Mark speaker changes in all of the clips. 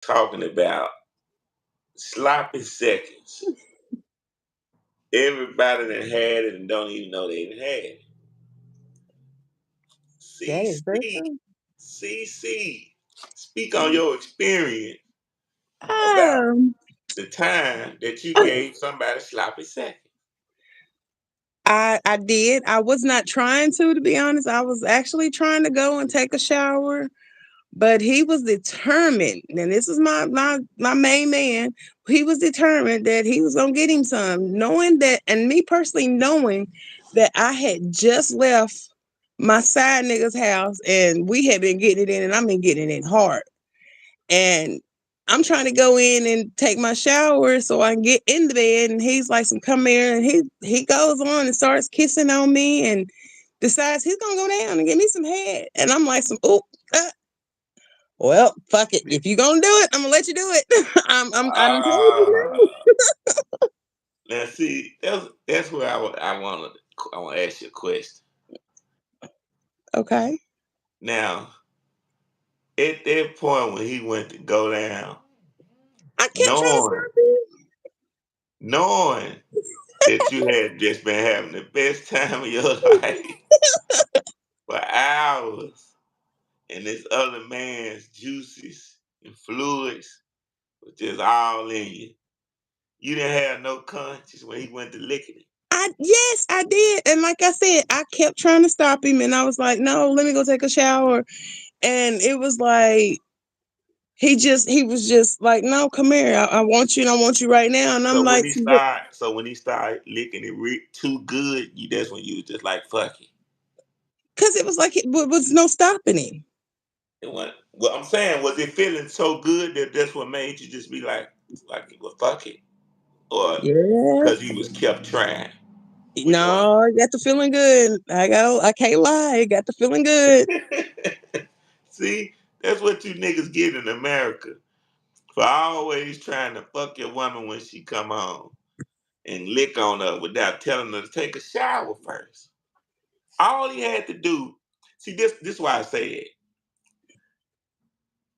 Speaker 1: talking about sloppy seconds. Everybody that had it and don't even know they even had it.
Speaker 2: That is very
Speaker 1: CC,
Speaker 2: true.
Speaker 1: CC. Speak on your experience about
Speaker 2: Um,
Speaker 1: the time that you gave somebody sloppy seconds.
Speaker 2: I did. I was not trying to be honest. I was actually trying to go and take a shower, but he was determined. And this is my main man. He was determined that he was gonna get him some, knowing that, and me personally knowing that I had just left my side nigga's house and we had been getting it in, and I've been getting it in hard. And I'm trying to go in and take my shower so I can get in the bed. And he's like, "Some come here," and he goes on and starts kissing on me and decides he's gonna go down and give me some head. And I'm like, "Some oh, well, fuck it. If you're gonna do it, I'm gonna let you do it. I done told
Speaker 1: Ah,
Speaker 2: you
Speaker 1: now see, that's where I want to ask you a question.
Speaker 2: now." Okay.
Speaker 1: Now, at that point when he went to go down,
Speaker 2: I kept trying to
Speaker 1: knowing
Speaker 2: stop him.
Speaker 1: knowing that you had just been having the best time of your life for hours, and this other man's juices and fluids was just all in you. You didn't have no conscience when he went to licking it.
Speaker 2: Yes, I did. And like I said, I kept trying to stop him and I was like, "No, let me go take a shower." And it was like he was just like, "No, come here. I want you and I want you right now." And I'm like,
Speaker 1: So when he started licking it too good, that's when you was just like, fuck it.
Speaker 2: because it was like it was no stopping him.
Speaker 1: It went, well, I'm saying, was it feeling so good that that's what made you just be like, well, fuck it, or
Speaker 2: Yeah.
Speaker 1: because he was kept trying? Which one?
Speaker 2: No, I got the feeling good. I can't lie. I got the feeling good.
Speaker 1: See, that's what you niggas get in America for always trying to fuck your woman when she come home and lick on her without telling her to take a shower first. All he had to do, see, this is why I say it.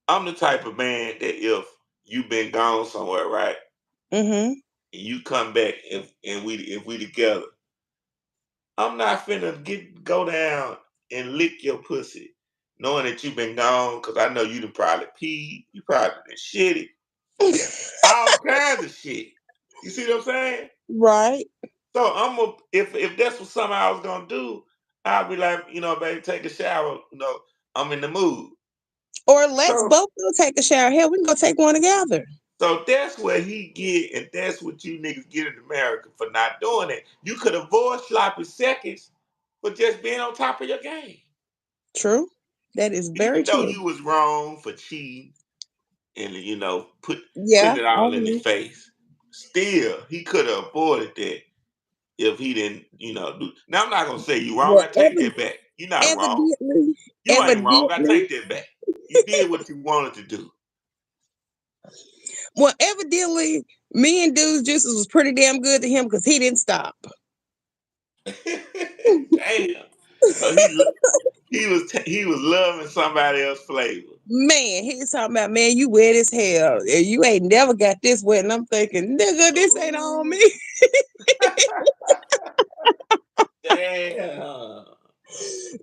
Speaker 1: I'm the type of man that if you been gone somewhere, right,
Speaker 2: Mm-hmm.
Speaker 1: and you come back if we together, I'm not finna go down and lick your pussy, knowing that you been gone, because I know you done probably peed, you probably been shitty, all kinds of shit. You see what I'm saying?
Speaker 2: Right.
Speaker 1: So if that's what something I was gonna do, I'll be like, baby, take a shower. I'm in the mood.
Speaker 2: Or let's
Speaker 1: So
Speaker 2: both go take a shower. Hell, we can go take one together.
Speaker 1: so that's what he get, and that's what you niggas get in America for not doing it. You could avoid sloppy seconds for just being on top of your game.
Speaker 2: True. That is very
Speaker 1: Even though
Speaker 2: true.
Speaker 1: you was wrong for cheating and
Speaker 2: Yeah.
Speaker 1: putting it
Speaker 2: I
Speaker 1: all in his
Speaker 2: mean,
Speaker 1: face, still he could have avoided that if he didn't, do. Now I'm not gonna say you wrong.
Speaker 2: well,
Speaker 1: I take that back. You're not wrong.
Speaker 2: evidently,
Speaker 1: You ain't wrong. I
Speaker 2: evidently,
Speaker 1: take that back. You did what you wanted to do.
Speaker 2: evidently, me and Dude's juices was pretty damn good to him because he didn't stop.
Speaker 1: Damn. So he was loving somebody else's flavor.
Speaker 2: Man, he's talking about, "Man, you wet as hell. You ain't never got this wet." And I'm thinking, "Nigga, this ain't on me."
Speaker 1: Ooh, damn.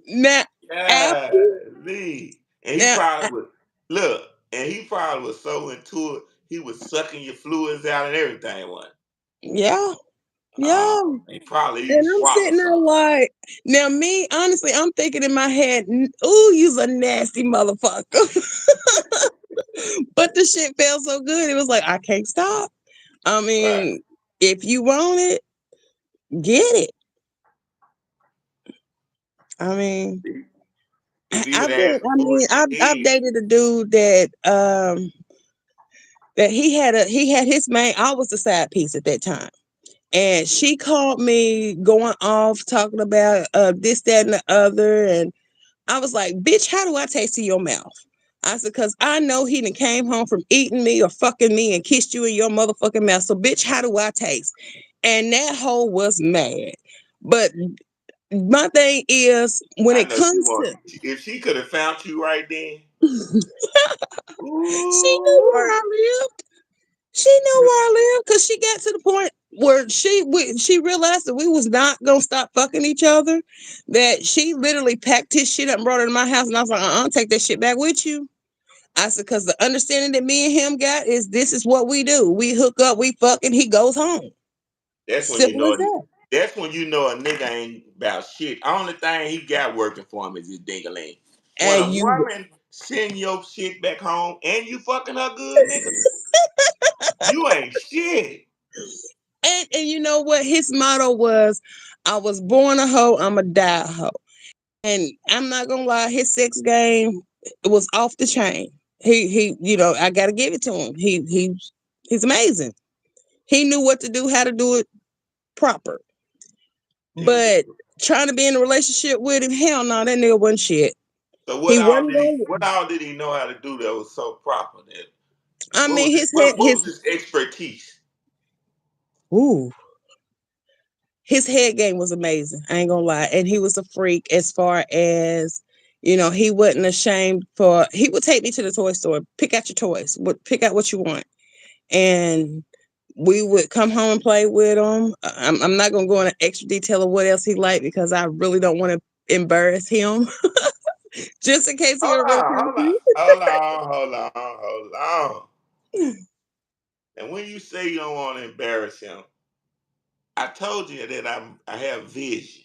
Speaker 2: Now, after,
Speaker 1: Golly. And he
Speaker 2: now,
Speaker 1: probably was look, and he probably was so into it, he was sucking your fluids out and everything. One.
Speaker 2: yeah, yeah.
Speaker 1: He probably even
Speaker 2: And I'm
Speaker 1: swallowed
Speaker 2: sitting there
Speaker 1: some.
Speaker 2: like, now me, honestly, I'm thinking in my head, "Ooh, you's a nasty motherfucker." But the shit felt so good. It was like, I can't stop. I
Speaker 1: Right.
Speaker 2: mean, if you want it, get it. I mean,
Speaker 1: If he would
Speaker 2: I've
Speaker 1: have
Speaker 2: been,
Speaker 1: asked for
Speaker 2: I
Speaker 1: more
Speaker 2: mean,
Speaker 1: than you
Speaker 2: I've
Speaker 1: did,
Speaker 2: dated a dude that he had his main. I was the side piece at that time. And she called me going off talking about this, that, and the other. And I was like, "Bitch, how do I taste in your mouth?" I said, "Cause I know he done came home from eating me or fucking me and kissed you in your motherfucking mouth. So bitch, how do I taste?" And that hoe was mad. But my thing is when
Speaker 1: I
Speaker 2: it
Speaker 1: know she
Speaker 2: comes
Speaker 1: want.
Speaker 2: to
Speaker 1: If she could have found you right then,
Speaker 2: She knew where I lived. She knew where I lived because she got to the point where she realized that we was not gonna stop fucking each other. That she literally packed his shit up and brought it to my house, and I was like, take that shit back with you. I said, because the understanding that me and him got is this is what we do. We hook up, we fuck, and he goes home.
Speaker 1: That's when you
Speaker 2: Simple as
Speaker 1: know.
Speaker 2: that.
Speaker 1: That's when you know a nigga ain't about shit. Only thing he got working for him is his dingaling. When
Speaker 2: And
Speaker 1: a
Speaker 2: you
Speaker 1: woman send your shit back home and you fucking her good, nigga, you ain't shit.
Speaker 2: and you know what? His motto was, I was born a hoe, I'm a die a hoe. And I'm not gonna lie, his sex game was off the chain. I gotta give it to him. He's amazing. He knew what to do, how to do it proper.
Speaker 1: He was.
Speaker 2: But trying to be in a relationship with him, hell no, that nigga wasn't shit.
Speaker 1: So
Speaker 2: He wasn't going.
Speaker 1: what all did he know how to do that was so proper? That
Speaker 2: I mean,
Speaker 1: what was his expertise?
Speaker 2: ooh, his head game was amazing. I ain't gonna lie, and he was a freak as far as he wasn't ashamed for. He would take me to the toy store, pick out your toys, pick out what you want, and we would come home and play with him. I'm not gonna go into extra detail of what else he liked because I really don't want to embarrass him, just in case he
Speaker 1: Hold
Speaker 2: ever really
Speaker 1: on,
Speaker 2: comes
Speaker 1: hold on, hold on, hold on, hold on. And when you say you don't want to embarrass him, I told you that I have vision.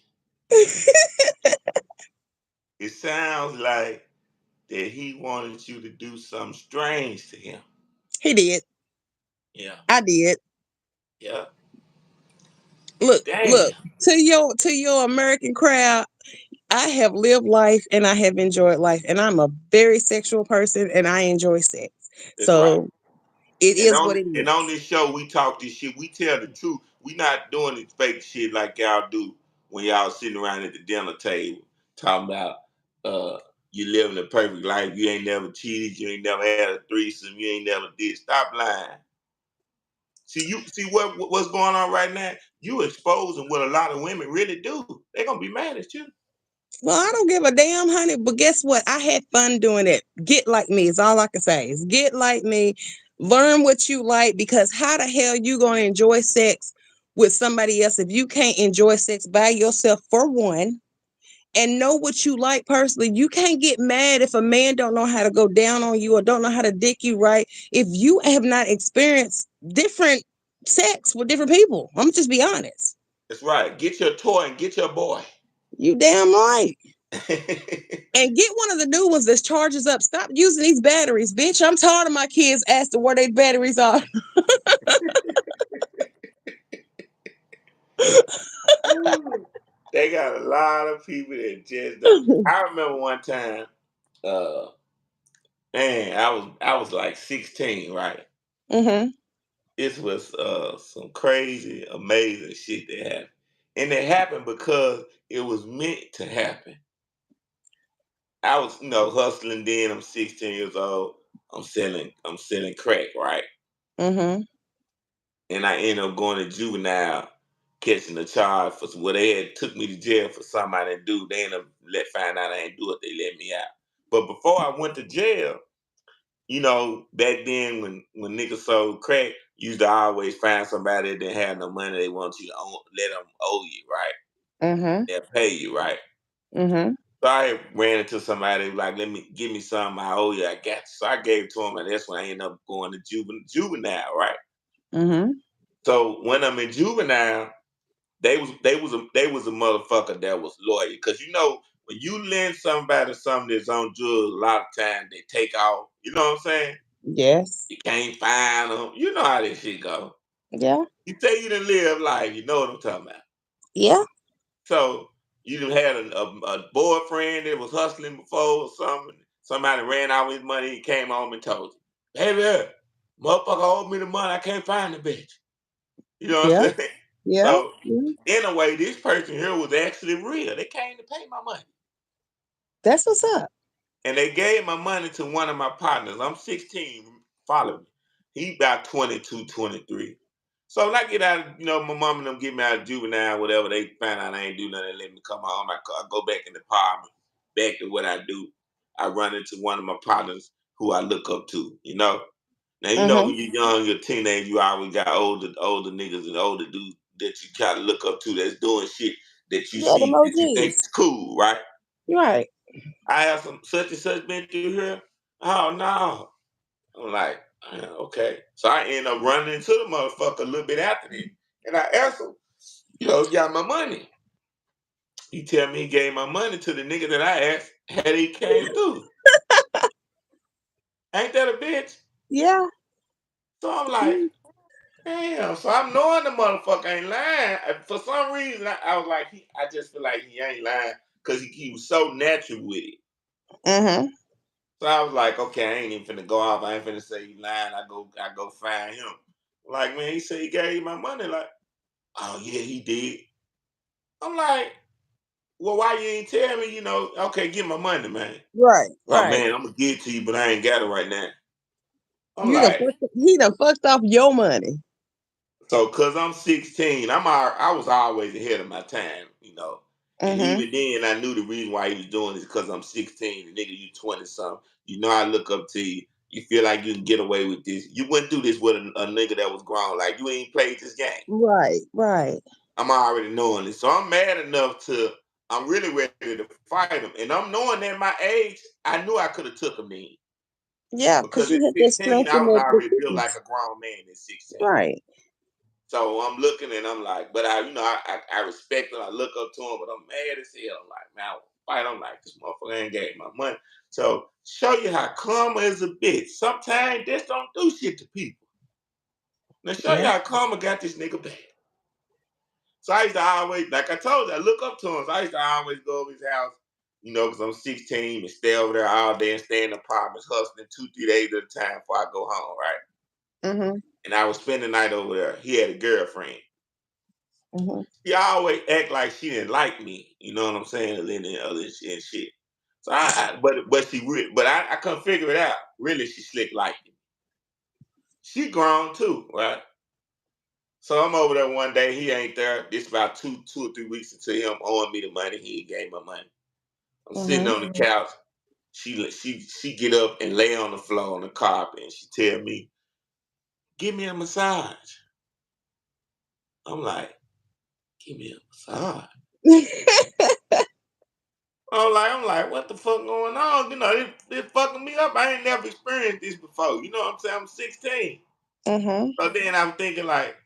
Speaker 1: It sounds like that he wanted you to do something strange to him.
Speaker 2: He did.
Speaker 1: Yeah,
Speaker 2: I did.
Speaker 1: yeah.
Speaker 2: Look,
Speaker 1: Damn,
Speaker 2: to your American crowd, I have lived life and I have enjoyed life, and I'm a very sexual person and I enjoy sex.
Speaker 1: that's right.
Speaker 2: So it
Speaker 1: And
Speaker 2: is what it
Speaker 1: on
Speaker 2: is.
Speaker 1: this show, we talk this shit. We tell the truth. We not doing this fake shit like y'all do when y'all sitting around at the dinner table talking about you living a perfect life. You ain't never cheated. You ain't never had a threesome. You ain't never did. Stop lying. See what's going on right now. You exposing what a lot of women really do. They gonna be mad at you.
Speaker 2: Well, I don't give a damn, honey. But guess what? I had fun doing it. Get like me is all I can say. Is get like me. Learn what you like, because how the hell you gonna enjoy sex with somebody else if you can't enjoy sex by yourself for one? And know what you like personally. You can't get mad if a man don't know how to go down on you or don't know how to dick you right if you have not experienced different sex with different people. I'm just be honest.
Speaker 1: That's right. Get your toy and get your boy.
Speaker 2: You damn right. And get one of the new ones that charges up. Stop using these batteries, bitch. I'm tired of my kids asking where their batteries are.
Speaker 1: They got a lot of people that just don't. I remember one time, uh, man, I was like 16, right?
Speaker 2: Mm-hmm.
Speaker 1: This was some crazy, amazing shit that happened. And it happened because it was meant to happen. I was, hustling then. I'm 16 years old. I'm selling crack, right?
Speaker 2: Mm-hmm.
Speaker 1: And I ended up going to juvenile, catching a charge for they had took me to jail for something I didn't do. They ended up find out I didn't do it. They let me out. But before I went to jail, back then when niggas sold crack, you used to always find somebody that didn't have no money. They want you to let them owe you, right?
Speaker 2: Mm-hmm.
Speaker 1: They'll pay you, right?
Speaker 2: Mm-hmm.
Speaker 1: So I ran into somebody like, let me give me some. I owe you. I got you. So I gave it to him, and that's when I ended up going to juvenile, right?
Speaker 2: Mm-hmm.
Speaker 1: So when I'm in juvenile, they was a motherfucker that was loyal. Because when you lend somebody something that's on drugs, a lot of times they take off. You know what I'm saying?
Speaker 2: Yes.
Speaker 1: You can't find them. You know how this shit go.
Speaker 2: Yeah.
Speaker 1: You say you done live life. You know what I'm talking about.
Speaker 2: Yeah.
Speaker 1: So you done had a boyfriend that was hustling before or something. Somebody ran out with his money. He came home and told you, baby, motherfucker owed me the money. I can't find the bitch. You know what
Speaker 2: Yeah.
Speaker 1: I'm saying?
Speaker 2: Yeah.
Speaker 1: So in a way, this person here was actually real. They came to pay my money.
Speaker 2: That's what's up.
Speaker 1: And they gave my money to one of my partners. I'm 16, follow me. He about 22, 23. So when I get out, my mom and them get me out of juvenile, whatever, they find out I ain't do nothing, let me come home. I go back in the apartment, back to what I do. I run into one of my partners who I look up to. Now when
Speaker 2: Mhm.
Speaker 1: you're young, you're a teenager, you always got older niggas and older dudes that you try to look up to that's doing shit that you
Speaker 2: Yeah, the
Speaker 1: see that you think
Speaker 2: OGs.
Speaker 1: is cool, right?
Speaker 2: Right.
Speaker 1: I have some such and such been through here. Oh no. I'm like, okay. So I end up running into the motherfucker a little bit after that. And I asked him, you got my money. He tell me he gave my money to the nigga that I asked had he came through. Ain't that a bitch?
Speaker 2: Yeah.
Speaker 1: So I'm like, damn. So I'm knowing the motherfucker ain't lying. For some reason, I was like, I just feel like he ain't lying because he was so natural with it.
Speaker 2: Mhm.
Speaker 1: So I was like, okay, I ain't even finna go off. I ain't finna say he lying. I go find him. Like, man, he said he gave you my money. Like, oh yeah, he did. I'm like, well, why you ain't tell me? Okay, give my money, man.
Speaker 2: Right.
Speaker 1: Oh
Speaker 2: Right.
Speaker 1: man, I'm gonna give it to you, but I ain't got it right now. I'm
Speaker 2: You done
Speaker 1: like,
Speaker 2: fucked, he done fucked off your money.
Speaker 1: so cause I'm 16, I was always ahead of my time. And
Speaker 2: Mhm.
Speaker 1: even then, I knew the reason why he was doing this because I'm 16. And nigga, you 20 something. I look up to you. You feel like you can get away with this. You wouldn't do this with a nigga that was grown. Like you ain't played this game.
Speaker 2: Right. Right.
Speaker 1: I'm already knowing it. So I'm mad enough I'm really ready to fight him. And I'm knowing that my age, I knew I could have took him in.
Speaker 2: Yeah, because
Speaker 1: Because
Speaker 2: you
Speaker 1: at
Speaker 2: had that
Speaker 1: 16,
Speaker 2: strength
Speaker 1: I
Speaker 2: and
Speaker 1: was
Speaker 2: that
Speaker 1: already built like
Speaker 2: defense.
Speaker 1: a grown man at 16.
Speaker 2: Right.
Speaker 1: So I'm looking and I'm like, but I respect him. I look up to him, but I'm mad as hell. I'm like, man, I will fight. I'm like, this motherfucker ain't gave my money. So show you how karma is a bitch. Sometimes this don't do shit to people. Now show you
Speaker 2: Yeah.
Speaker 1: how karma got this nigga back. So I used to always, like I told you, I look up to him. So I used to always go over his house, because I'm 16 and stay over there all day and stay in the apartments hustling 2, 3 days at a time before I go home, right?
Speaker 2: Mhm.
Speaker 1: And I would spend the night over there. He had a girlfriend.
Speaker 2: Mhm.
Speaker 1: She always act like she didn't like me. You know what I'm saying? And then other shit. So but I couldn't figure it out. Really, she slick like me. She grown too, right? So I'm over there one day. He ain't there. This about 2 or 3 weeks into him owing me the money. He ain't gave my money. I'm sitting
Speaker 2: Mhm.
Speaker 1: on the couch. She get up and lay on the floor on the carpet and she tell me, "Give me a massage." I'm like, "Give me a massage." I'm like, what the fuck going on? This fucking me up. I ain't never experienced this before. You know what I'm saying? I'm 16.
Speaker 2: Mhm.
Speaker 1: So then I'm thinking like,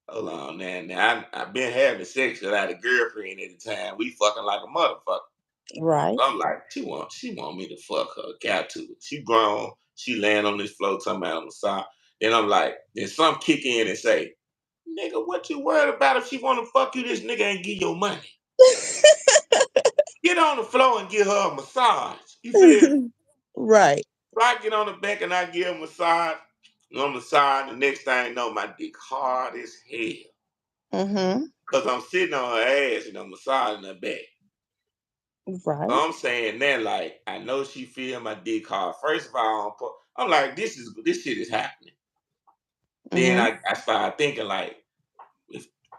Speaker 1: hold on, man. Now I've been having sex with I had a girlfriend at the time. We fucking like a motherfucker.
Speaker 2: Right.
Speaker 1: So I'm like, she want me to fuck her. Got to. She grown. She laying on this floor talking about on the side. Then I'm like, then some kick in and say, nigga, what you worried about if she want to fuck you? This nigga ain't give your money. Get on the floor and give her a massage. You feel me?
Speaker 2: Right.
Speaker 1: So I get on the back and I give her a massage. And on the side, the next thing I know, my dick hard as hell.
Speaker 2: Mhm.
Speaker 1: Because I'm sitting on her ass and I'm massaging her back. So
Speaker 2: Right.
Speaker 1: I'm saying that like, I know she feel my dick hard. First of all, I'm like, this shit is happening. Then
Speaker 2: Mhm.
Speaker 1: I started thinking like,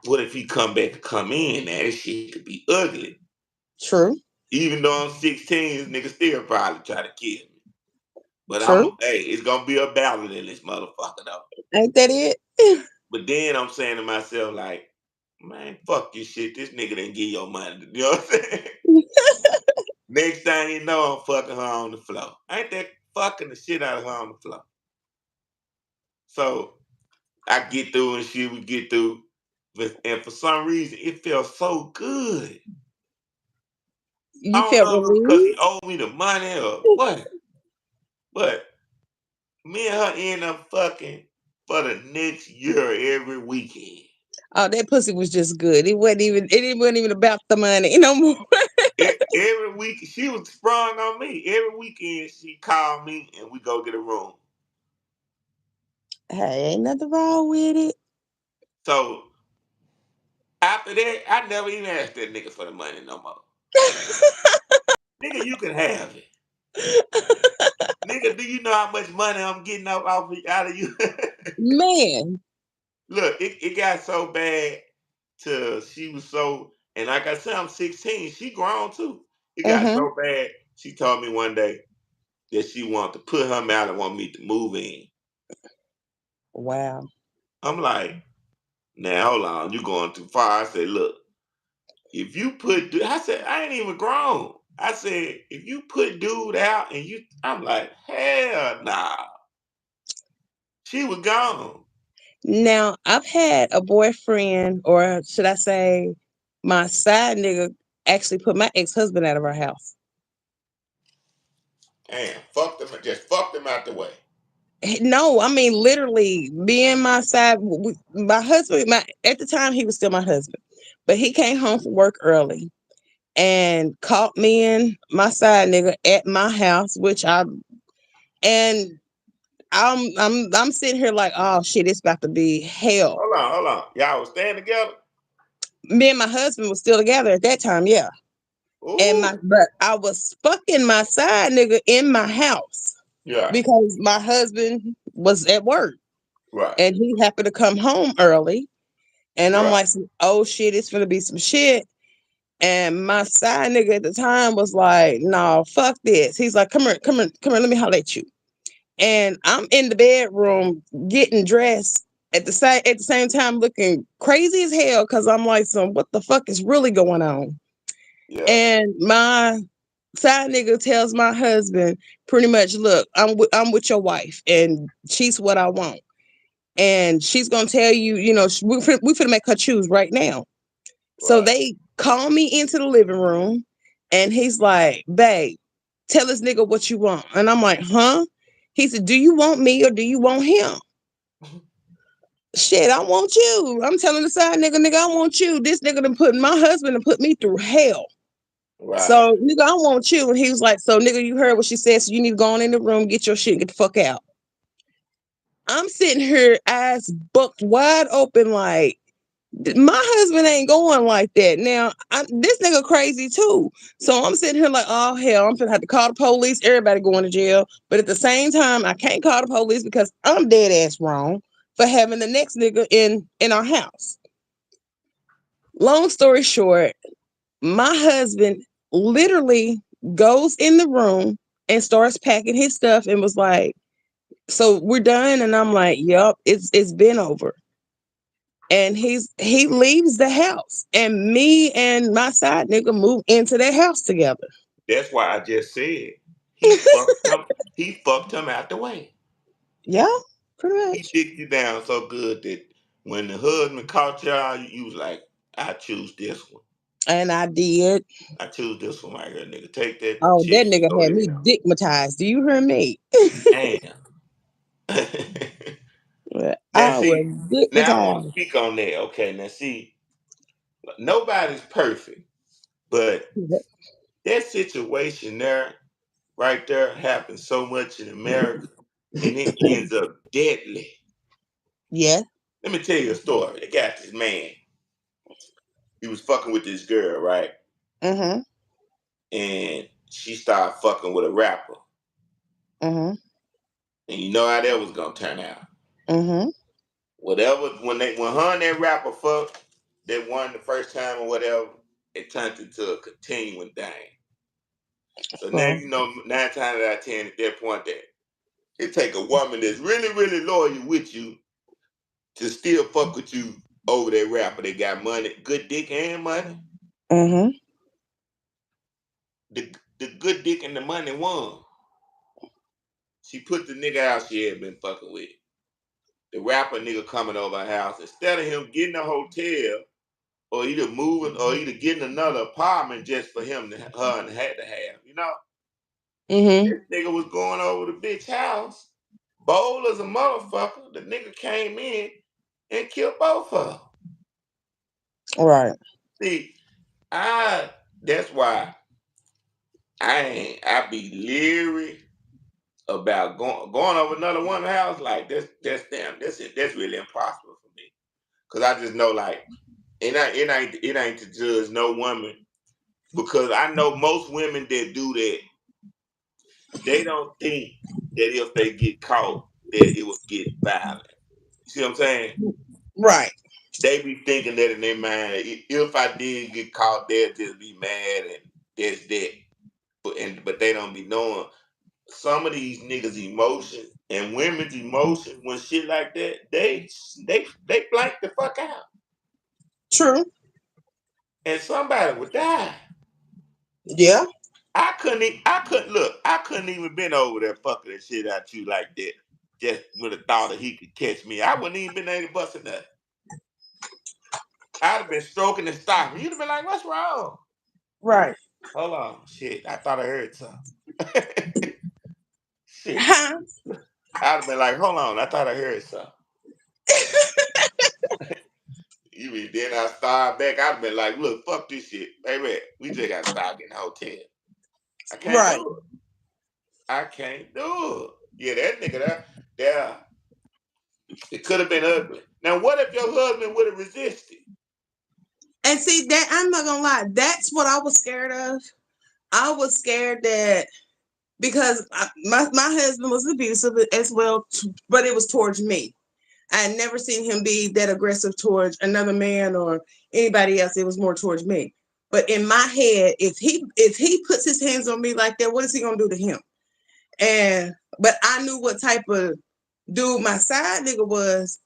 Speaker 1: what if he come back and come in? Now this shit could be ugly.
Speaker 2: True.
Speaker 1: Even though I'm 16, this nigga still probably try to kill me. But
Speaker 2: True.
Speaker 1: it's gonna be a battle in this motherfucker though.
Speaker 2: Ain't that it?
Speaker 1: But then I'm saying to myself, like, man, fuck this shit. This nigga didn't give your money. You know what I'm saying? Next thing you know, I'm fucking her on the floor. Ain't that fucking the shit out of her on the floor? So I get through and shit, we get through. And for some reason, it felt so good. I
Speaker 2: You
Speaker 1: don't
Speaker 2: felt
Speaker 1: know if it was because he
Speaker 2: relieved?
Speaker 1: owed me the money or what. But me and her end up fucking for the next year every weekend.
Speaker 2: Oh, that pussy was just good. It wasn't even about the money no more.
Speaker 1: Every week she was sprung on me. Every weekend she called me and we go get a room.
Speaker 2: Hey, ain't nothing wrong with it.
Speaker 1: So after that, I never even asked that nigga for the money no more. Nigga, you can have it. Nigga, do you know how much money I'm getting out of you?
Speaker 2: Man.
Speaker 1: Look, it got so bad till she was so, and like I said, I'm 16. She grown too. It got
Speaker 2: Mhm.
Speaker 1: so bad. She told me one day, that she wanted to put him out and want me to move in.
Speaker 2: Wow.
Speaker 1: I'm like, now hold on, you going too far. I said, look, if you put, I said, I ain't even grown. I said, if you put dude out and you, I'm like, hell nah. She was gone.
Speaker 2: Now, I've had a boyfriend, or should I say, my side nigga actually put my ex-husband out of our house.
Speaker 1: And fuck them, just fuck them out the way.
Speaker 2: No, I mean literally being my side. My husband, at the time he was still my husband, but he came home from work early and caught me and my side nigga at my house, and I'm sitting here like, oh shit, it's about to be hell.
Speaker 1: Hold on. Y'all was staying together?
Speaker 2: Me and my husband was still together at that time, yeah.
Speaker 1: Ooh.
Speaker 2: But I was fucking my side nigga in my house
Speaker 1: Yeah.
Speaker 2: because my husband was at work
Speaker 1: Right.
Speaker 2: and he happened to come home early. And I'm
Speaker 1: Right.
Speaker 2: like, oh shit, it's gonna be some shit. And my side nigga at the time was like, no, fuck this. He's like, come here, let me holler at you. And I'm in the bedroom getting dressed at the same time looking crazy as hell because I'm like, so what the fuck is really going on?
Speaker 1: Yeah.
Speaker 2: And my side nigga tells my husband pretty much, look, I'm with your wife and she's what I want. And she's gonna tell you, we finna make her choose right now. So
Speaker 1: Right.
Speaker 2: they call me into the living room and he's like, babe, tell this nigga what you want. And I'm like, huh? He said, do you want me or do you want him? Shit, I want you. I'm telling the side nigga, I want you. This nigga done put my husband and put me through hell.
Speaker 1: Right.
Speaker 2: So, nigga, I want you. And he was like, so, nigga, you heard what she said. So, you need to go on in the room, get your shit, and get the fuck out. I'm sitting here, eyes bucked wide open, like, my husband ain't going like that. Now, this nigga crazy too. So, I'm sitting here like, oh, hell, I'm gonna have to call the police. Everybody going to jail. But at the same time, I can't call the police because I'm dead ass wrong for having the next nigga in our house. Long story short, my husband literally goes in the room and starts packing his stuff and was like, so we're done. And I'm like, yep, it's been over. And he leaves the house and me and my side nigga move into that house together.
Speaker 1: That's why I just said he fucked him. He fucked him out the way.
Speaker 2: Yeah, pretty
Speaker 1: He
Speaker 2: much.
Speaker 1: dicked you down so good that when the husband caught y'all, you was like, I choose this one.
Speaker 2: And I did.
Speaker 1: I choose this one right here, nigga. Take that
Speaker 2: Oh, that
Speaker 1: chick and
Speaker 2: nigga
Speaker 1: go
Speaker 2: had
Speaker 1: to
Speaker 2: me
Speaker 1: hell.
Speaker 2: digmatized. Do you hear me?
Speaker 1: Damn. Now
Speaker 2: I was
Speaker 1: see, now I want to
Speaker 2: digmatized.
Speaker 1: speak on that. Okay, now see, nobody's perfect, but that situation there, right there, happens so much in America, and it ends up deadly.
Speaker 2: Yeah.
Speaker 1: Let me tell you a story. They got this man. He was fucking with this girl, right?
Speaker 2: Mm-hmm.
Speaker 1: And she started fucking with a rapper.
Speaker 2: Mm-hmm.
Speaker 1: And you know how that was gonna turn out.
Speaker 2: Mm-hmm.
Speaker 1: Whatever when her and that rapper fucked, they won the first time or whatever, it turned into a continuing thing. So now
Speaker 2: Well.
Speaker 1: you know 9 times out of 10 at that point that it take a woman that's really, really loyal with you to still fuck with you over that rapper. They got money, good dick and money.
Speaker 2: Mm-hmm.
Speaker 1: The good dick and the money won. She put the nigga out she had been fucking with. The rapper nigga coming over her house. Instead of him getting a hotel or either moving or either getting another apartment just for him to her and had to have, you know?
Speaker 2: Mm-hmm.
Speaker 1: This nigga was going over the bitch house, bold as a motherfucker. The nigga came in and killed both of them.
Speaker 2: Right.
Speaker 1: See, I that's why I be leery about going over another woman's house. Like that's damn that's it. That's really impossible for me. Cause I just know like it ain't to judge no woman because I know most women that do that, they don't think that if they get caught that it will get violent. You see what I'm saying?
Speaker 2: Right.
Speaker 1: They be thinking that in their mind, if I did get caught, they'll just be mad and that's that. But they don't be knowing some of these niggas' emotion and women's emotion when shit like that, they blank the fuck out.
Speaker 2: True.
Speaker 1: And somebody would die.
Speaker 2: Yeah.
Speaker 1: I couldn't even been over there fucking the shit out you like that. Just with the thought that he could catch me. I wouldn't even been able to bust a nut. I'd have been stroking and stopping. You'd have been like, what's wrong?
Speaker 2: Right.
Speaker 1: Hold on. Shit. I thought I heard something. Shit.
Speaker 2: Huh?
Speaker 1: I'd have been like, hold on, I thought I heard something. Then I started back. I'd have been like, look, fuck this shit. Baby, we just got to stop in the hotel. I can't
Speaker 2: Right.
Speaker 1: do it. I can't do it. Yeah, that nigga there, it could have been ugly. Now, what if your husband would have resisted?
Speaker 2: And see that I'm not gonna lie, that's what I was scared of. I was scared that because my husband was abusive as well, but it was towards me. I had never seen him be that aggressive towards another man or anybody else. It was more towards me. But in my head, if he puts his hands on me like that, what is he gonna do to him? But I knew what type of dude my side nigga was.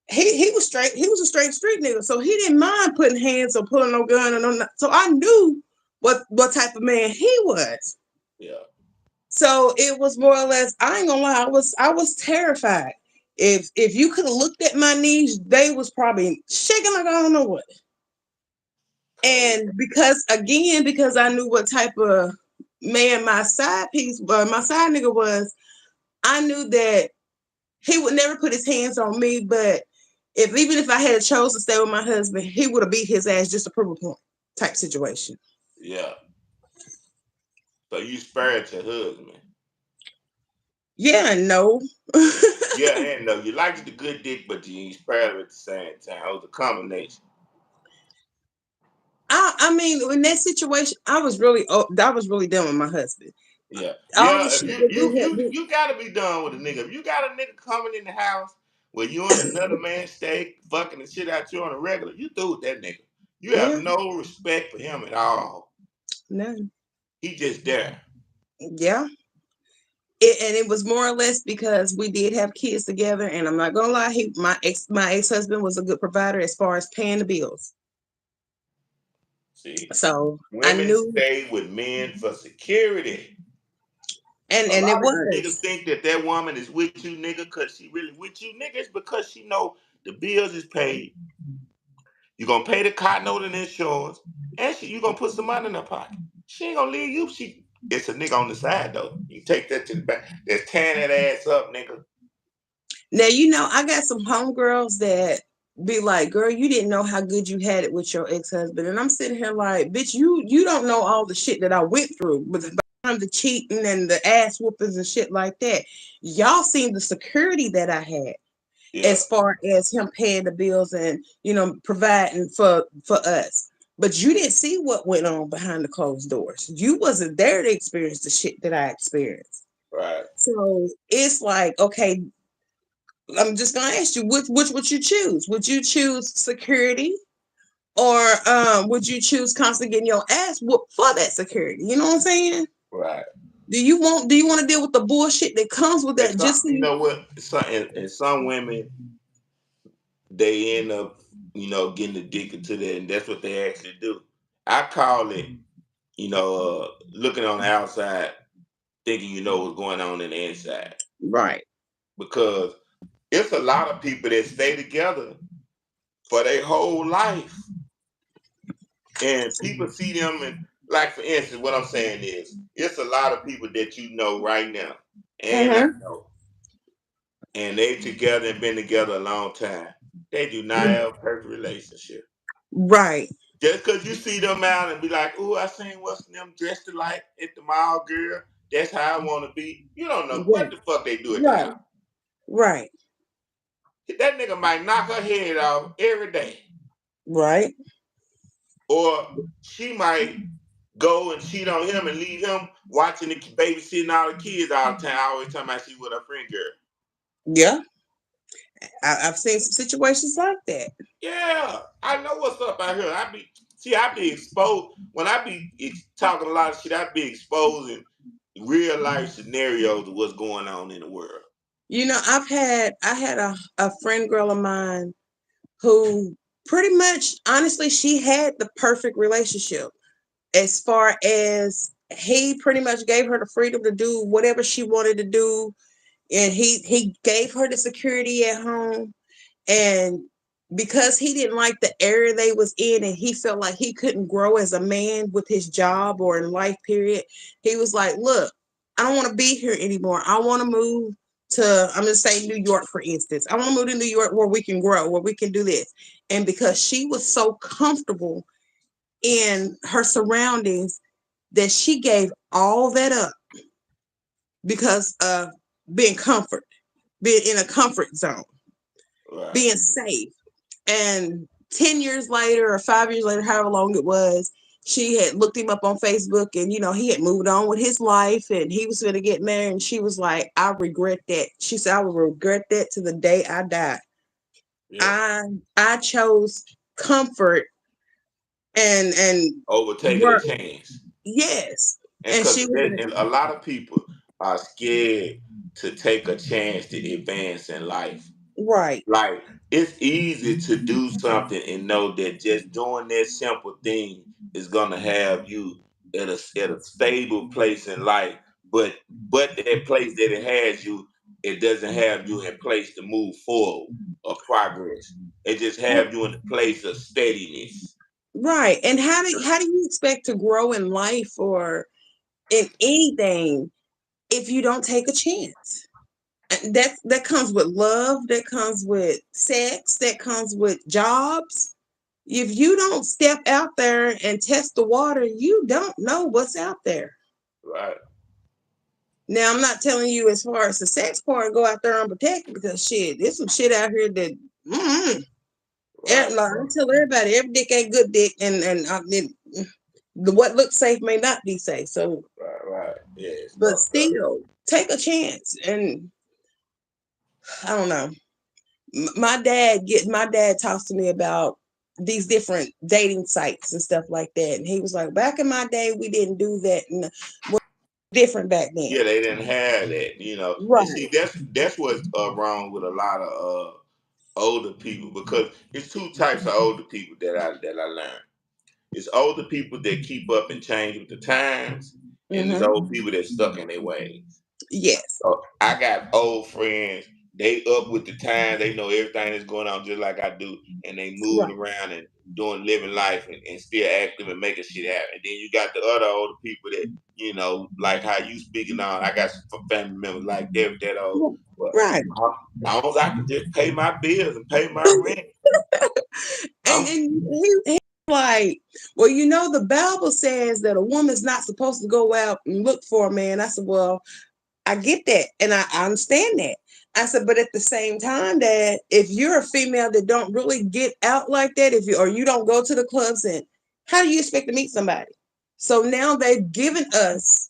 Speaker 2: He was straight. He was a straight street nigga, so he didn't mind putting hands or pulling no gun or no. So I knew what type of man he was.
Speaker 1: Yeah.
Speaker 2: So it was more or less. I ain't gonna lie. I was terrified. If you could have looked at my knees, they was probably shaking like I don't know what. And because I knew what type of man my side nigga was, I knew that he would never put his hands on me. But even if I had chose to stay with my husband, he would have beat his ass just to prove a point type situation.
Speaker 1: Yeah. So you spared your husband.
Speaker 2: Yeah, no.
Speaker 1: Yeah, and no. You liked the good dick, but you spared him at the same time. It was a combination.
Speaker 2: I mean, in that situation, I was really done with my husband.
Speaker 1: Yeah,
Speaker 2: All the
Speaker 1: yeah. If
Speaker 2: shit that
Speaker 1: you gotta be done with a nigga. If you got a nigga coming in the house where you and another man stay fucking the shit out you on a regular, you through with that nigga. You have no respect for him at all.
Speaker 2: None.
Speaker 1: He just there.
Speaker 2: Yeah. It was more or less because we did have kids together, and I'm not gonna lie, my ex-husband was a good provider as far as paying the bills.
Speaker 1: See,
Speaker 2: So I
Speaker 1: women
Speaker 2: knew,
Speaker 1: stay with men for security.
Speaker 2: and
Speaker 1: A
Speaker 2: it
Speaker 1: lot of you niggas
Speaker 2: was.
Speaker 1: think that woman is with you, nigga, because she really with you, nigga. It's because she know the bills is paid. You gonna pay the car note and insurance, and you gonna put some money in her pocket. She ain't gonna leave you. It's a nigga on the side though. You take that to the back. That's tearing that ass up, nigga.
Speaker 2: Now I got some homegirls that be like, "Girl, you didn't know how good you had it with your ex-husband," and I'm sitting here like, "Bitch, you don't know all the shit that I went through with the cheating and the ass whoopings and shit like that. Y'all seen the security that I had."
Speaker 1: Yeah,
Speaker 2: As far as him paying the bills and providing for us, but you didn't see what went on behind the closed doors. You wasn't there to experience the shit that I experienced.
Speaker 1: right.
Speaker 2: So it's like, okay, I'm just gonna ask you, which would you choose? Would you choose security, or would you choose constantly getting your ass whooped for that security? You know what I'm saying?
Speaker 1: Right.
Speaker 2: Do you want to deal with the bullshit that comes with
Speaker 1: And
Speaker 2: that?
Speaker 1: some,
Speaker 2: Just so
Speaker 1: you know what? And some women, they end up, getting addicted to that, and that's what they actually do. I call it, looking on the outside, thinking you know what's going on in the inside.
Speaker 2: right.
Speaker 1: Because it's a lot of people that stay together for their whole life. And people see them, and like, for instance, what I'm saying is, it's a lot of people that you know right now, and I know, and they together and been together a long time. They do not have a perfect relationship.
Speaker 2: Right.
Speaker 1: Just because you see them out and be like, "Oh, I seen what's them dressed alike at the mall, girl. That's how I want to be." You don't know what
Speaker 2: Right.
Speaker 1: the fuck they do at the
Speaker 2: Right.
Speaker 1: house.
Speaker 2: Right.
Speaker 1: That nigga might knock her head off every day.
Speaker 2: Right.
Speaker 1: Or she might go and cheat on him and leave him watching the babysitting all the kids all the time. Always talking about she with her friend girl.
Speaker 2: Yeah. I've seen some situations like that.
Speaker 1: Yeah, I know what's up out here. I be exposed when I be talking a lot of shit. I be exposing real life scenarios of what's going on in the world.
Speaker 2: You know, I had a friend girl of mine who pretty much honestly she had the perfect relationship as far as he pretty much gave her the freedom to do whatever she wanted to do, and he gave her the security at home. And because he didn't like the area they was in and he felt like he couldn't grow as a man with his job or in life period, he was like, look, I don't want to be here anymore. I want to move to, I'm going to say New York, for instance. I want to move to New York where we can grow, where we can do this. And because she was so comfortable in her surroundings that she gave all that up because of being comfort, being in a comfort zone,
Speaker 1: Right.
Speaker 2: being safe. And 10 years later or 5 years later, however long it was, she had looked him up on Facebook, and he had moved on with his life and he was going to get married. And she was like, I regret that. She said, I will regret that to the day I die.
Speaker 1: Yeah.
Speaker 2: I chose comfort and
Speaker 1: Over taking a
Speaker 2: work.
Speaker 1: chance.
Speaker 2: Yes.
Speaker 1: And
Speaker 2: And
Speaker 1: because
Speaker 2: she was
Speaker 1: a lot of people are scared to take a chance to advance in life.
Speaker 2: right.
Speaker 1: Like, it's easy to do something and know that just doing that simple thing is gonna have you at a stable place in life. But that place that it has you, it doesn't have you in place to move forward or progress. It just have you in a place of steadiness.
Speaker 2: Right. And how do you expect to grow in life or in anything if you don't take a chance? And that comes with love, that comes with sex, that comes with jobs. If you don't step out there and test the water, you don't know what's out there.
Speaker 1: Right,
Speaker 2: Now, I'm not telling you as far as the sex part, go out there unprotected, because shit, there's some shit out here that
Speaker 1: right,
Speaker 2: like, I tell everybody every dick ain't good dick, what looks safe may not be safe. So,
Speaker 1: right. Yeah, it's
Speaker 2: but
Speaker 1: fucked up.
Speaker 2: still, take a chance. And I don't know. My dad talks to me about these different dating sites and stuff like that, and he was like, back in my day we didn't do that, and we're different back then.
Speaker 1: Yeah, they didn't have that, And
Speaker 2: Right.
Speaker 1: see, that's what's wrong with a lot of older people, because it's two types of older people that I learned. It's older people that keep up and change with the times, and it's
Speaker 2: Mm-hmm.
Speaker 1: old people that stuck in their ways.
Speaker 2: Yes.
Speaker 1: So I got old friends. They up with the time. They know everything that's going on just like I do, and they moving
Speaker 2: Right.
Speaker 1: around and doing living life and still active and making shit happen. And then you got the other older people that like how you speaking on. I got some family members like that old. Well,
Speaker 2: Right.
Speaker 1: as long as I can just pay my bills and pay my rent,
Speaker 2: And
Speaker 1: I'm
Speaker 2: he's like, well, the Bible says that a woman's not supposed to go out and look for a man. I said, well, I get that, and I understand that. I said, but at the same time, that if you're a female that don't really get out like that, you don't go to the clubs, and how do you expect to meet somebody? So now they've given us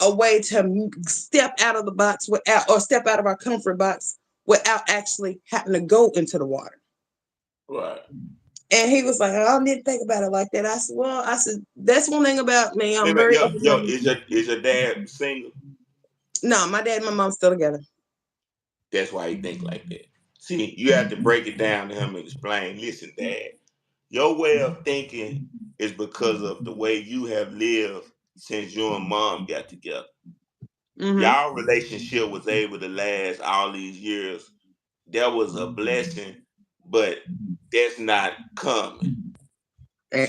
Speaker 2: a way to step out of the box without, or step out of our comfort box without actually having to go into the water.
Speaker 1: right.
Speaker 2: And he was like, I didn't think about it like that. I said, well, that's one thing about me. I'm
Speaker 1: Anyway,
Speaker 2: very
Speaker 1: yo,
Speaker 2: open.
Speaker 1: is your dad single?
Speaker 2: No, my dad and my mom still together.
Speaker 1: That's why he think like that. See, you have to break it down to him and explain. Listen, Dad, your way of thinking is because of the way you have lived since you and Mom got together.
Speaker 2: Mm-hmm.
Speaker 1: Y'all relationship was able to last all these years. That was a blessing, but that's not common.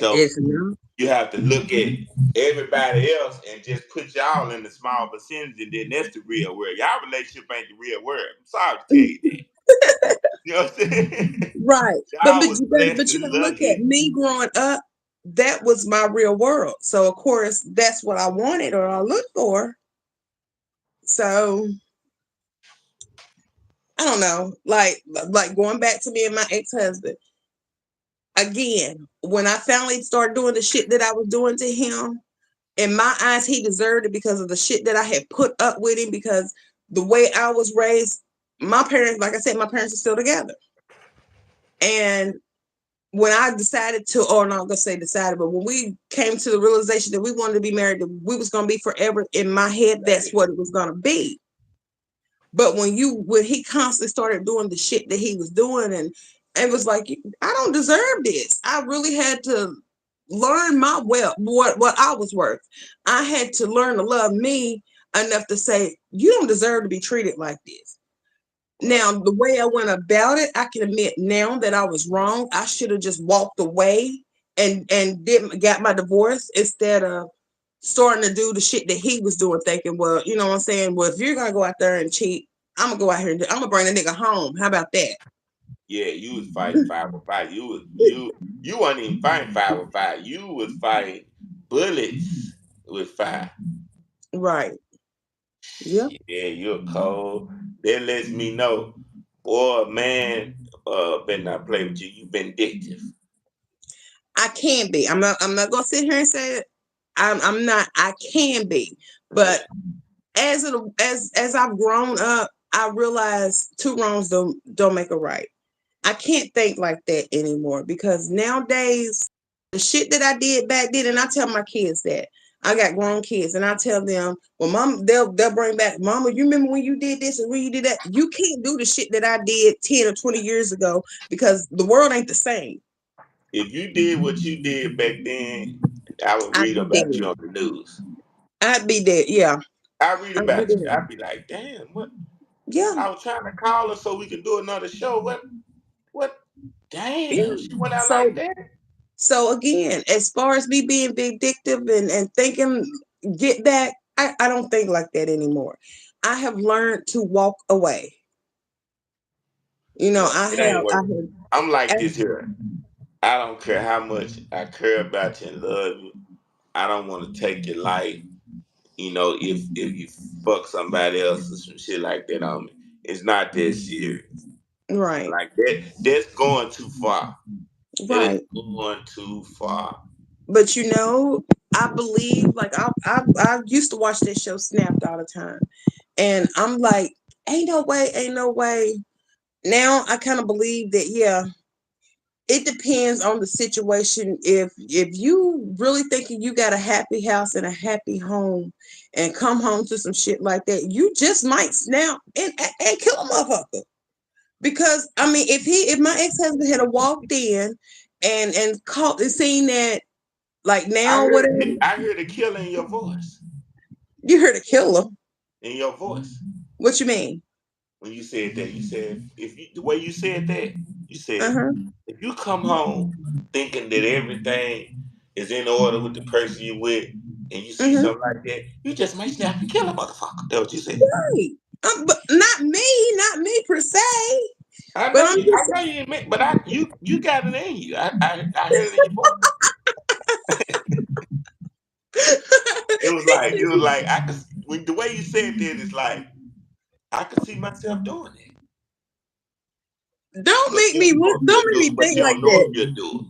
Speaker 1: So
Speaker 2: It's no.
Speaker 1: you have to look at everybody else and just put y'all in the small percentage, and then that's the real world. Y'all relationship ain't the real world. I'm sorry to tell you that. You know what I'm saying?
Speaker 2: Right. But
Speaker 1: Y'all
Speaker 2: but
Speaker 1: was
Speaker 2: you gotta
Speaker 1: blessed
Speaker 2: but you
Speaker 1: and
Speaker 2: gotta look at
Speaker 1: lucky.
Speaker 2: me growing up. That was my real world. So of course that's what I wanted or I looked for. So I don't know. Like going back to me and my ex-husband. Again, when I finally started doing the shit that I was doing to him, in my eyes, he deserved it because of the shit that I had put up with him, because the way I was raised, my parents, like I said, my parents are still together. And when I decided to, or not gonna say decided, but when we came to the realization that we wanted to be married, that we was gonna be forever, in my head, that's what it was gonna be. But when he constantly started doing the shit that he was doing, and it was like, I don't deserve this. I really had to learn my what I was worth. I had to learn to love me enough to say, you don't deserve to be treated like this. Now, the way I went about it, I can admit now that I was wrong. I should have just walked away and didn't got my divorce instead of starting to do the shit that he was doing, thinking, well, you know what I'm saying? Well, if you're gonna go out there and cheat, I'm gonna go out here and I'm gonna bring the nigga home. How about that?
Speaker 1: Yeah, you was fighting 5 with 5. You wasn't even fighting 5 with 5. You was fighting bullets with 5.
Speaker 2: Right. Yep.
Speaker 1: Yeah, you're cold. That lets me know, boy, man, better not play with you. You vindictive.
Speaker 2: I can be. I'm not gonna sit here and say it. I'm not. I can be, but as I've grown up, I realize two wrongs don't make a right. I can't think like that anymore because nowadays the shit that I did back then, and I tell my kids that. I got grown kids, and I tell them, well, mom, they'll bring back, mama, you remember when you did this and when you did that? You can't do the shit that I did 10 or 20 years ago because the world ain't the same.
Speaker 1: If you did what you did back then, I would
Speaker 2: I'd
Speaker 1: read
Speaker 2: be
Speaker 1: about you
Speaker 2: dead.
Speaker 1: on the news.
Speaker 2: I'd be dead. Yeah.
Speaker 1: I read
Speaker 2: I'd be
Speaker 1: about you.
Speaker 2: dead.
Speaker 1: I'd be like, damn, what?
Speaker 2: Yeah.
Speaker 1: I was trying to call her so we could do another show. What? Damn,
Speaker 2: Yeah.
Speaker 1: she went out like
Speaker 2: So
Speaker 1: that.
Speaker 2: again, as far as me being vindictive and thinking get back, I don't think like that anymore. I have learned to walk away. You know,
Speaker 1: Yeah, it ain't
Speaker 2: I
Speaker 1: working. I'm like
Speaker 2: have
Speaker 1: this here. I don't care how much I care about you and love you. I don't want to take your life. If you fuck somebody else or some shit like that on me, it's not that serious.
Speaker 2: right,
Speaker 1: Like that's going too far. It is
Speaker 2: right.
Speaker 1: going too far.
Speaker 2: But you know, I believe like I used to watch this show Snapped all the time, and I'm like, ain't no way, ain't no way. Now I kind of believe that, yeah, it depends on the situation. If you really thinking you got a happy house and a happy home and come home to some shit like that, you just might snap and kill a motherfucker. Because I mean, if my ex-husband had walked in and caught and seen that, like,
Speaker 1: I
Speaker 2: now
Speaker 1: heard
Speaker 2: whatever,
Speaker 1: I heard the killer in your voice.
Speaker 2: you heard a killer.
Speaker 1: In your voice.
Speaker 2: What you mean?
Speaker 1: When you said that, you said if you the way you said that, you said
Speaker 2: Uh-huh.
Speaker 1: if you come home thinking that everything is in order with the person you with, and you see
Speaker 2: Mm-hmm.
Speaker 1: something like that, you just might snap and kill a motherfucker. That's what you said.
Speaker 2: Right. But not me per se.
Speaker 1: I
Speaker 2: But
Speaker 1: know
Speaker 2: I'm
Speaker 1: you. I
Speaker 2: just
Speaker 1: know you admit, but you got it in you. I heard it in your voice. It was like I could when the way you said that is like I could see myself doing it.
Speaker 2: don't
Speaker 1: But
Speaker 2: make
Speaker 1: you
Speaker 2: me
Speaker 1: don't know if
Speaker 2: don't
Speaker 1: you'll
Speaker 2: make
Speaker 1: do
Speaker 2: me
Speaker 1: it. But
Speaker 2: think
Speaker 1: you
Speaker 2: like
Speaker 1: don't know if
Speaker 2: that.
Speaker 1: you'll do it.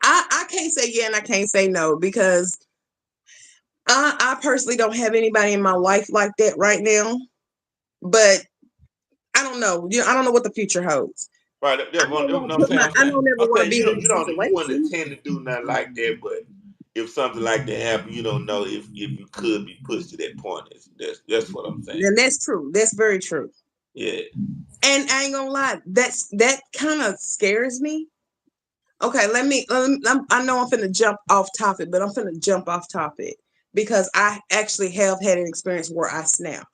Speaker 2: I can't say yeah and I can't say no because I personally don't have anybody in my life like that right now. But I don't know. I don't know what the future holds.
Speaker 1: Right.
Speaker 2: I
Speaker 1: That's
Speaker 2: don't want
Speaker 1: what
Speaker 2: to
Speaker 1: I'm
Speaker 2: put
Speaker 1: saying.
Speaker 2: my
Speaker 1: I'm
Speaker 2: I
Speaker 1: saying.
Speaker 2: don't ever
Speaker 1: I'm
Speaker 2: want to
Speaker 1: saying
Speaker 2: be
Speaker 1: you
Speaker 2: in
Speaker 1: don't.
Speaker 2: that
Speaker 1: You wouldn't
Speaker 2: situation.
Speaker 1: intend to do nothing like that. But if something like that happened, you don't know if you could be pushed to that point. That's what I'm saying.
Speaker 2: And that's true. That's very true.
Speaker 1: Yeah.
Speaker 2: And I ain't gonna lie, that kind of scares me. Okay, I know I'm finna jump off topic, but I'm finna jump off topic because I actually have had an experience where I snapped.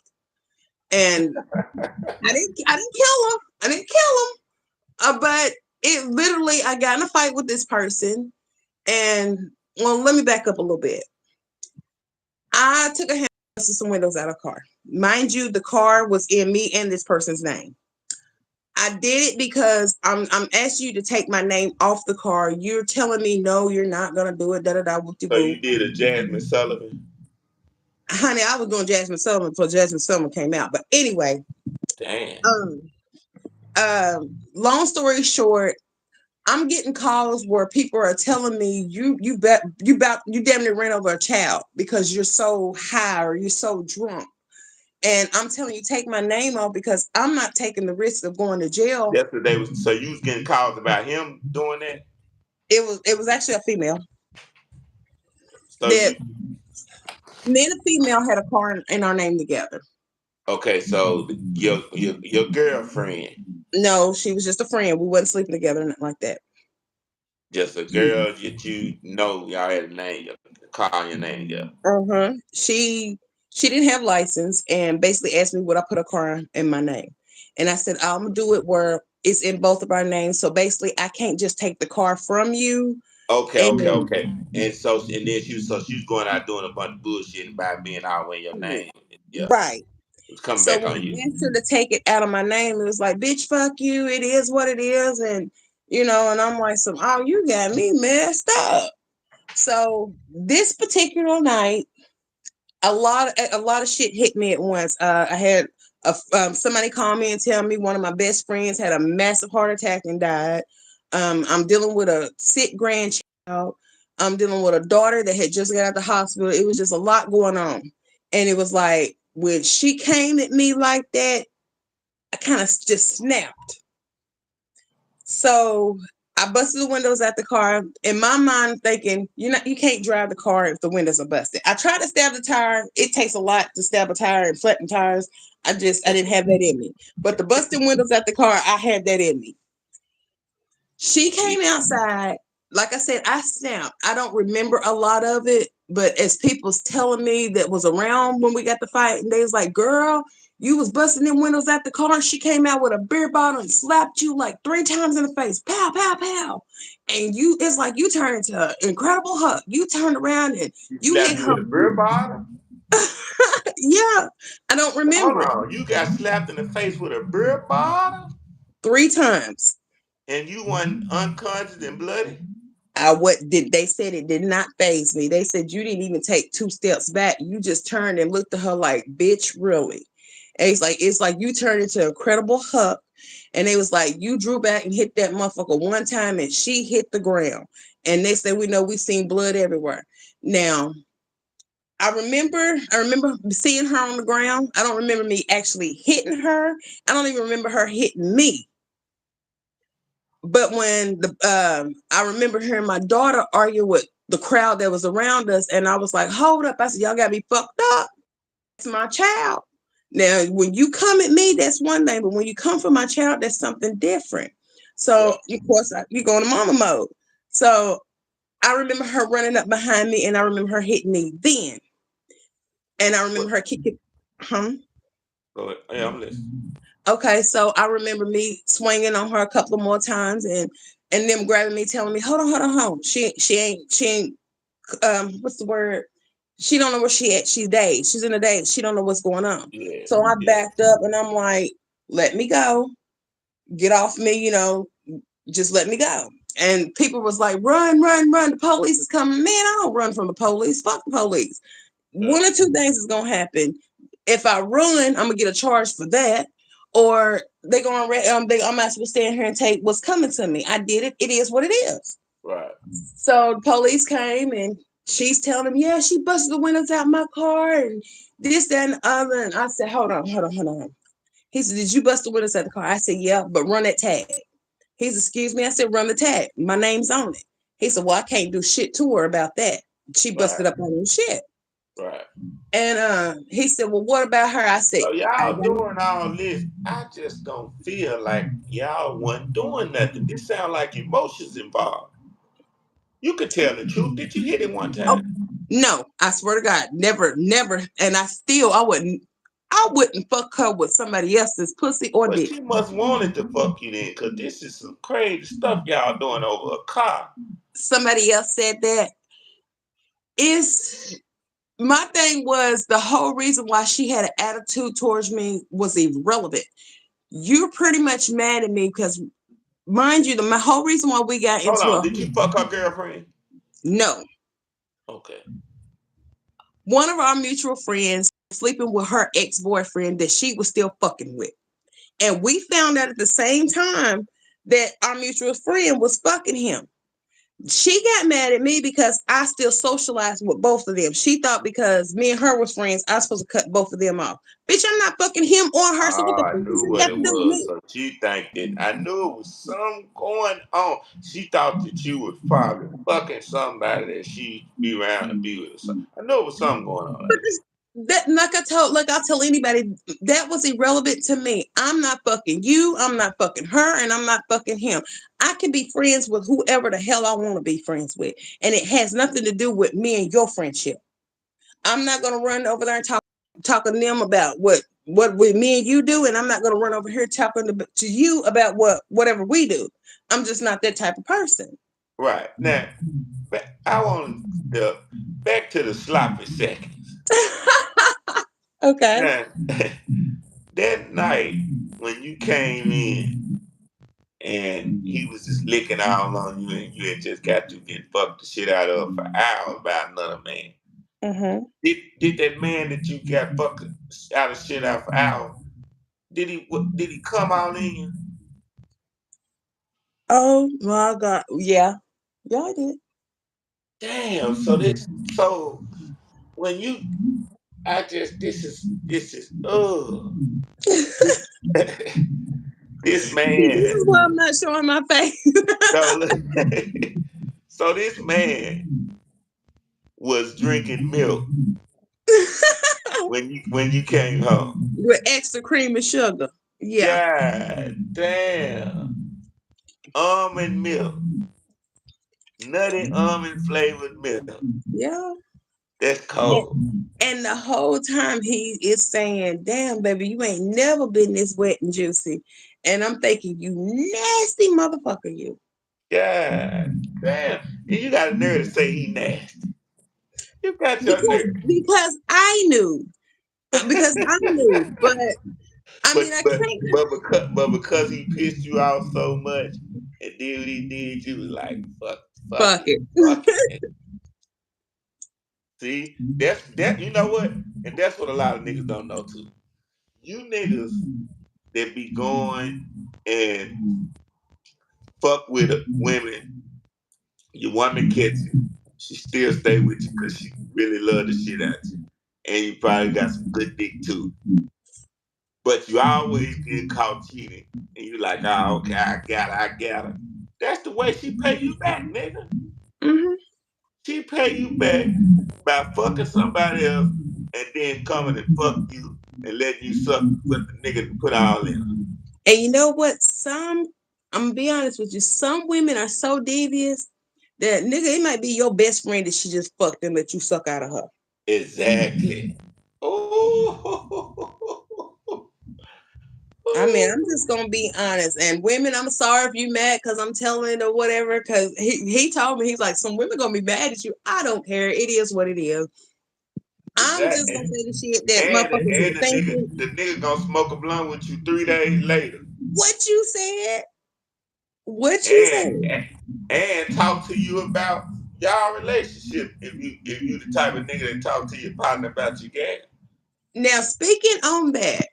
Speaker 2: And I didn't kill him. I didn't kill him. But it literally, I got in a fight with this person. And well, let me back up a little bit. I took a hand to some windows out of a car. Mind you, the car was in me and this person's name. I did it because I'm asking you to take my name off the car. You're telling me no, you're not gonna do it. Da da da. Whoop de
Speaker 1: So you
Speaker 2: whoop.
Speaker 1: did a Jasmine Sullivan.
Speaker 2: Honey, I was doing Jasmine Sullivan before Jasmine Sullivan came out. But anyway,
Speaker 1: Damn.
Speaker 2: um, long story short, I'm getting calls where people are telling me you damn near ran over a child because you're so high or you're so drunk. And I'm telling you, take my name off because I'm not taking the risk of going to jail.
Speaker 1: That's what they was. So you was getting calls about him doing that.
Speaker 2: It was actually a female.
Speaker 1: So
Speaker 2: That
Speaker 1: you
Speaker 2: me and a female had a car in our name together.
Speaker 1: okay? So your girlfriend,
Speaker 2: No, she was just a friend. We wasn't sleeping together, nothing like that.
Speaker 1: just a girl that you know, y'all had a name, call your name together.
Speaker 2: Uh-huh. She didn't have license and basically asked me would I put a car in my name. And I said, I'm gonna do it where it's in both of our names. So basically I can't just take the car from you and
Speaker 1: Okay. And then she was going out doing a bunch of bullshit about being all in your name. Yeah,
Speaker 2: right.
Speaker 1: it's coming
Speaker 2: So
Speaker 1: back
Speaker 2: when
Speaker 1: on you.
Speaker 2: I asked her to take it out of my name, it was like, bitch, fuck you. It is what it is. And and I'm like, oh, you got me messed up. So this particular night, a lot of shit hit me at once. I had somebody call me and tell me one of my best friends had a massive heart attack and died. I'm dealing with a sick grandchild. I'm dealing with a daughter that had just got out of the hospital. It was just a lot going on, and it was like when she came at me like that, I kind of just snapped. So I busted the windows out the car. In my mind, thinking you can't drive the car if the windows are busted. I tried to stab the tire. It takes a lot to stab a tire and flatten tires. I didn't have that in me. But the busting windows out the car, I had that in me. She came outside. Like I said, I snapped. I don't remember a lot of it, but as people's telling me that was around when we got the fight, and they was like, "Girl, you was busting them windows out the car." She came out with a beer bottle and slapped you like 3 times in the face, pow, pow, pow. And it's like you turned into an Incredible Hulk. You turned around and
Speaker 1: She
Speaker 2: you hit
Speaker 1: slapped you
Speaker 2: her.
Speaker 1: with a beer bottle.
Speaker 2: Yeah, I don't
Speaker 1: Hold
Speaker 2: remember.
Speaker 1: on, you got slapped in the face with a beer bottle,
Speaker 2: 3 times.
Speaker 1: and you went unconscious and bloody.
Speaker 2: What did they said it did not phase me. They said you didn't even take 2 steps back. You just turned and looked at her like, bitch, really. And it's like you turned into Incredible Hulk. And they was like, you drew back and hit that motherfucker one time and she hit the ground. And next thing we know, we seen blood everywhere. Now, I remember seeing her on the ground. I don't remember me actually hitting her. I don't even remember her hitting me. But when I remember hearing my daughter argue with the crowd that was around us, and I was like, "Hold up!" I said, "Y'all got me fucked up. It's my child." Now, when you come at me, that's one thing, but when you come for my child, that's something different.
Speaker 1: Yeah,
Speaker 2: So, of course, you go into mama mode. So, I remember her running up behind me, and I remember her hitting me then, and I remember
Speaker 1: what?
Speaker 2: her kicking. Huh?
Speaker 1: Go ahead. Yeah, I'm listening.
Speaker 2: Okay, so I remember me swinging on her a couple of more times, and them grabbing me, telling me, "Hold on, hold on, hold on." She ain't. What's the word? She don't know where she at. She's dazed. She's in a daze. She don't know what's going on.
Speaker 1: Yeah,
Speaker 2: So I
Speaker 1: yeah,
Speaker 2: backed up, and I'm like, "Let me go. Get off me. Just let me go." And people was like, "Run, run, run! The police is coming." Man, I don't run from the police. Fuck the police.
Speaker 1: yeah,
Speaker 2: One or two things is gonna happen. If I run, I'm gonna get a charge for that, or they gonna I'm not supposed to stand here and take what's coming to me. I did it. It is what it is.
Speaker 1: right,
Speaker 2: So the police came and she's telling them, yeah, she busted the windows out my car and this, that, and the other. And I said, hold on, hold on, hold on. He said, did you bust the windows out the car? I said, yeah, but run that tag. He said, excuse me. I said, run the tag. My name's on it. He said, well, I can't do shit to her about that. She
Speaker 1: right,
Speaker 2: busted up on her shit.
Speaker 1: right.
Speaker 2: And he said, well, what about her? I said,
Speaker 1: So
Speaker 2: I
Speaker 1: y'all
Speaker 2: got
Speaker 1: doing all this, I just don't feel like y'all wasn't doing nothing. This sound like emotions involved. You could tell the truth. Did you hit it one
Speaker 2: oh
Speaker 1: time?
Speaker 2: no, I swear to God, never, never. And I wouldn't fuck her with somebody else's pussy or
Speaker 1: But
Speaker 2: dick.
Speaker 1: she must wanted to fuck you then, cause this is some crazy stuff y'all doing over a car.
Speaker 2: Somebody else said that. Is my thing was the whole reason why she had an attitude towards me was irrelevant. You're pretty much mad at me because, mind you, my whole reason why we got
Speaker 1: Hold
Speaker 2: into
Speaker 1: on,
Speaker 2: a
Speaker 1: did you fuck her girlfriend?
Speaker 2: no,
Speaker 1: Okay,
Speaker 2: one of our mutual friends sleeping with her ex-boyfriend that she was still fucking with. And we found out at the same time that our mutual friend was fucking him. She got mad at me because I still socialized with both of them. She thought because me and her was friends, I was supposed to cut both of them off. Bitch, I'm not fucking him or her. So what the
Speaker 1: Oh, I
Speaker 2: fuck does
Speaker 1: knew
Speaker 2: it
Speaker 1: what
Speaker 2: got
Speaker 1: it
Speaker 2: to do with
Speaker 1: was.
Speaker 2: me?
Speaker 1: So she think that I knew it was something going on. She thought that you was probably fucking somebody that she be around to be with. So I knew it was something going on
Speaker 2: But
Speaker 1: like
Speaker 2: that like I tell anybody, that was irrelevant to me. I'm not fucking you, I'm not fucking her, and I'm not fucking him. I can be friends with whoever the hell I want to be friends with. And it has nothing to do with me and your friendship. I'm not gonna run over there and talking to them about what we me and you do, and I'm not gonna run over here talking to you about whatever we do. I'm just not that type of person.
Speaker 1: right now. I want to back to the sloppy seconds.
Speaker 2: Okay.
Speaker 1: Now that night when you came in and he was just licking all on you and you had just got to get fucked the shit out of for hours by another man.
Speaker 2: Mm-hmm.
Speaker 1: Did that man that you got fucked out of shit out for hours? Did he come all in you?
Speaker 2: Oh my God. Yeah. Yeah, I did.
Speaker 1: Damn. So when you I just this is this
Speaker 2: See, this is why
Speaker 1: man.
Speaker 2: I'm not showing my face.
Speaker 1: So so this man was drinking milk when you came home.
Speaker 2: With extra cream and sugar. Yeah.
Speaker 1: God damn. Almond milk. Nutty almond flavored milk.
Speaker 2: Yeah.
Speaker 1: That's
Speaker 2: And,
Speaker 1: cold.
Speaker 2: and the whole time he is saying, damn, baby, you ain't never been this wet and juicy. And I'm thinking, you nasty motherfucker, you.
Speaker 1: God damn. And you got a nerve to say he nasty. You got your
Speaker 2: Because
Speaker 1: nerve.
Speaker 2: because I knew. Because I knew. But I mean I can't
Speaker 1: but because he pissed you off so much and did what he did, you was like, fuck
Speaker 2: fuck
Speaker 1: it.
Speaker 2: it.
Speaker 1: Fuck it, nigga. See? That you know what? And that's what a lot of niggas don't know too. You niggas that be going and fuck with women, your woman catch you, she still stay with you because she really love the shit out you. And you probably got some good dick too. But you always get caught cheating. And you like, oh, okay, I got her. That's the way she pay you back, nigga.
Speaker 2: Hmm.
Speaker 1: She pay you back by fucking somebody else and then coming and fuck you and letting you suck what the nigga put all in her.
Speaker 2: And you know what? I'm gonna be honest with you, some women are so devious that nigga, it might be your best friend that she just fucked and let you suck out of her.
Speaker 1: Exactly. Oh,
Speaker 2: I mean, I'm just gonna be honest. And women, I'm sorry if you mad because I'm telling or whatever. Because he told me he's like, some women gonna be mad at you. I don't care. It is what it is. I'm just gonna
Speaker 1: exactly.
Speaker 2: say the shit that motherfuckers
Speaker 1: And
Speaker 2: been thinking.
Speaker 1: the nigga gonna smoke a blunt with you 3 days later.
Speaker 2: What you said? What you
Speaker 1: And
Speaker 2: said?
Speaker 1: and talk to you about y'all relationship if you the type of nigga that talk to your partner about your game.
Speaker 2: Now, speaking on that,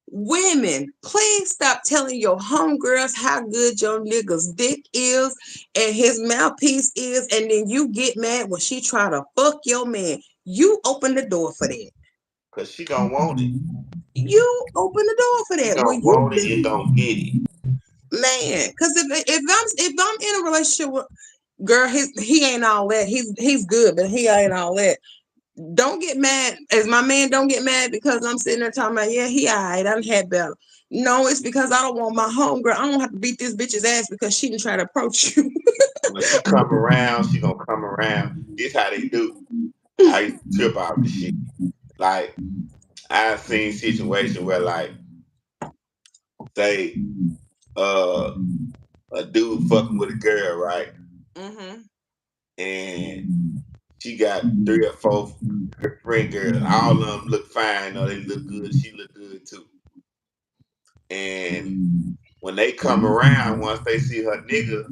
Speaker 2: women, please stop telling your homegirls how good your nigga's dick is and his mouthpiece is, and then you get mad when she try to fuck your man. You open the door for that.
Speaker 1: Cause she gonna want it.
Speaker 2: You open the door for
Speaker 1: She
Speaker 2: that.
Speaker 1: gonna
Speaker 2: When you
Speaker 1: want it and gonna get it.
Speaker 2: man, because if I'm in a relationship with girl, he ain't all that. He's good, but he ain't all that. Don't get mad as my man. Don't get mad because I'm sitting there talking about yeah, he alright. I done had better. No, it's because I don't want my homegirl. I don't have to beat this bitch's ass because she didn't try to approach you.
Speaker 1: When she come around, she gonna come around. This how they do. I used to trip out the shit. Like I've seen situations where like say uh a dude fucking with a girl, right?
Speaker 2: Mm-hmm.
Speaker 1: And she got 3 or 4 friend girls. All of them look fine, or they look good. She look good too. And when they come around, once they see her new